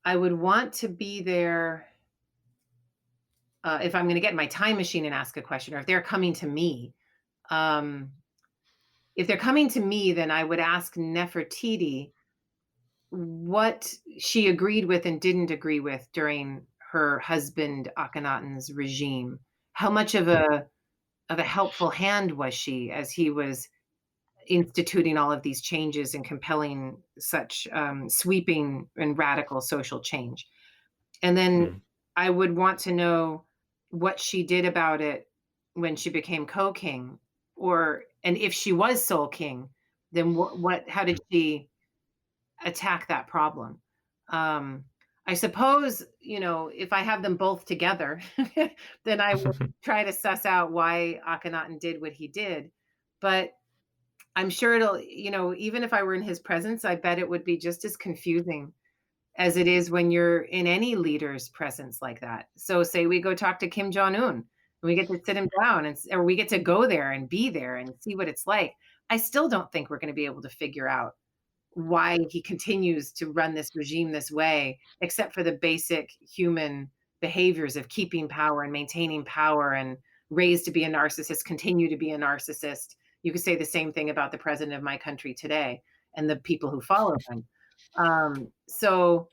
want to be there, if I'm going to get in my time machine and ask a question, or if they're coming to me. Um, if they're coming to me, then I would ask Nefertiti what she agreed with and didn't agree with during her husband Akhenaten's regime. How much of a helpful hand was she as he was instituting all of these changes and compelling such sweeping and radical social change? And then Mm. I would want to know what she did about it when she became co-king, or and if she was sole king, then what how did she attack that problem? Um, I suppose, if I have them both together, then I would try to suss out why Akhenaten did what he did. But I'm sure even if I were in his presence, I bet it would be just as confusing as it is when you're in any leader's presence like that. So say we go talk to Kim Jong Un, and we get to sit him down, or we get to go there and be there and see what it's like. I still don't think we're going to be able to figure out why he continues to run this regime this way, except for the basic human behaviors of keeping power and maintaining power, and raised to be a narcissist, continue to be a narcissist. You could say the same thing about the president of my country today and the people who follow him. So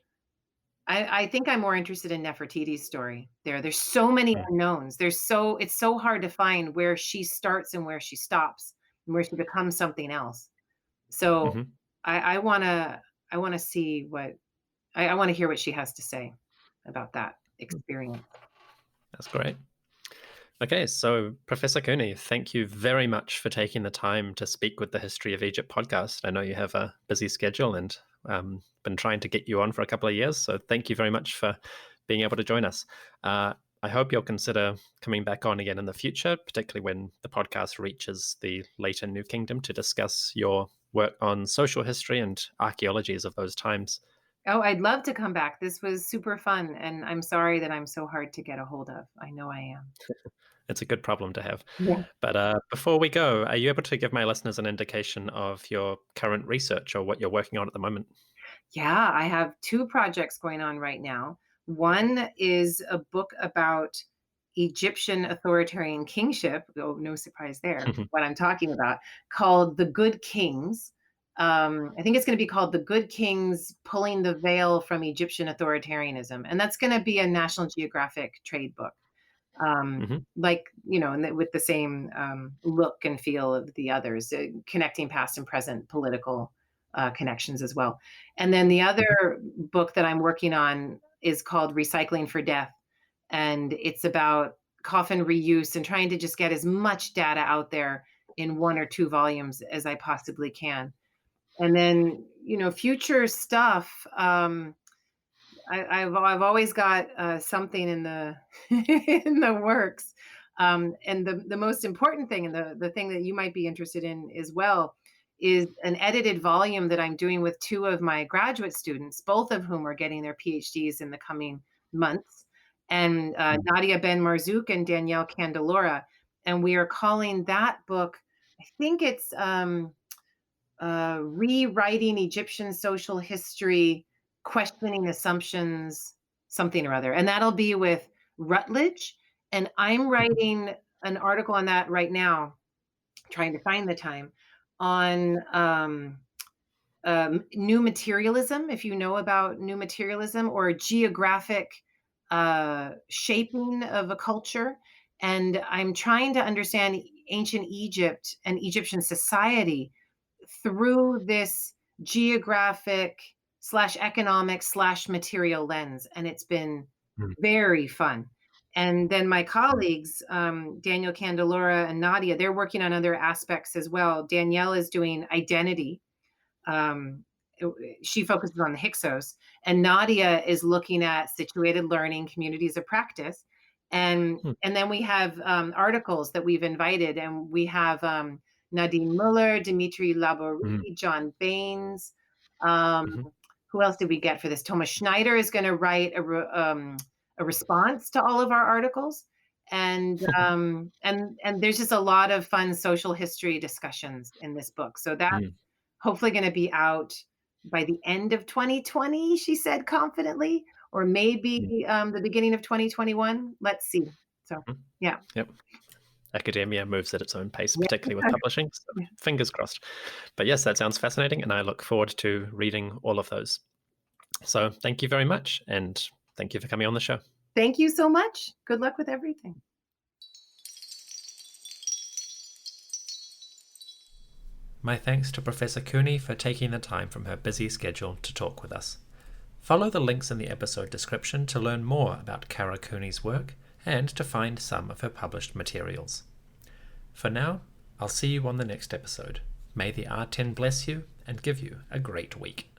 I think I'm more interested in Nefertiti's story there. There's so many Mm. unknowns. It's so hard to find where she starts and where she stops and where she becomes something else. So Mhm. I wanna see I wanna hear what she has to say about that Mm. experience. That's great. Okay, so Professor Cooney, thank you very much for taking the time to speak with the History of Egypt podcast. I know you have a busy schedule and been trying to get you on for a couple of years, so thank you very much for being able to join us. I hope you'll consider coming back on again in the future, particularly when the podcast reaches the later New Kingdom, to discuss your work on social history and archaeologies of those times. Oh, I'd love to come back. This was super fun, and I'm sorry that I'm so hard to get a hold of. I know I am. It's a good problem to have. Yeah. But before we go, are you able to give my listeners an indication of your current research or what you're working on at the moment? Yeah, I have 2 projects going on right now. One is a book about Egyptian authoritarian kingship. Oh, no surprise there, what I'm talking about, called The Good Kings. I think it's gonna be called The Good Kings: Pulling the Veil from Egyptian Authoritarianism, and that's gonna be a National Geographic trade book. Hmm. And with the same look and feel of the others, connecting past and present political connections as well. And then the other book that I'm working on is called Recycling for Death, and it's about coffin reuse and trying to just get as much data out there in 1 or 2 volumes as I possibly can. And then, future stuff. I've always got something in the in the works, and the most important thing, and the thing that you might be interested in as well, is an edited volume that I'm doing with 2 of my graduate students, both of whom are getting their PhDs in the coming months, and Nadia Ben Marzouk and Danielle Candelora, and we are calling that book. I think it's rewriting Egyptian social history, questioning assumptions, something or other. And that'll be with Rutledge. And I'm writing an article on that right now, trying to find the time, on new materialism, if you know about new materialism, or geographic shaping of a culture. And I'm trying to understand ancient Egypt and Egyptian society through this geographic slash economic slash material lens. And it's been very fun. And then my colleagues, Daniel Candelora and Nadia, they're working on other aspects as well. Danielle is doing identity. Um, she focuses on the Hyksos, and Nadia is looking at situated learning, communities of practice. And then we have articles that we've invited, and we have Nadine Muller, Dimitri Labori, John Baines. Um, who else did we get for this? Thomas Schneider is going to write a response to all of our articles, and there's just a lot of fun social history discussions in this book. So that's hopefully going to be out by the end of 2020, she said confidently, or maybe the beginning of 2021. Let's see. So, yeah. Yep. academia moves at its own pace, particularly with publishing. So Yeah. fingers crossed. But yes, that sounds fascinating, and I look forward to reading all of those. So thank you very much, and thank you for coming on the show. Thank you so much. Good luck with everything. My thanks to Professor Cooney for taking the time from her busy schedule to talk with us. Follow the links in the episode description to learn more about Kara Cooney's work and to find some of her published materials. For now, I'll see you on the next episode. May the R10 bless you and give you a great week.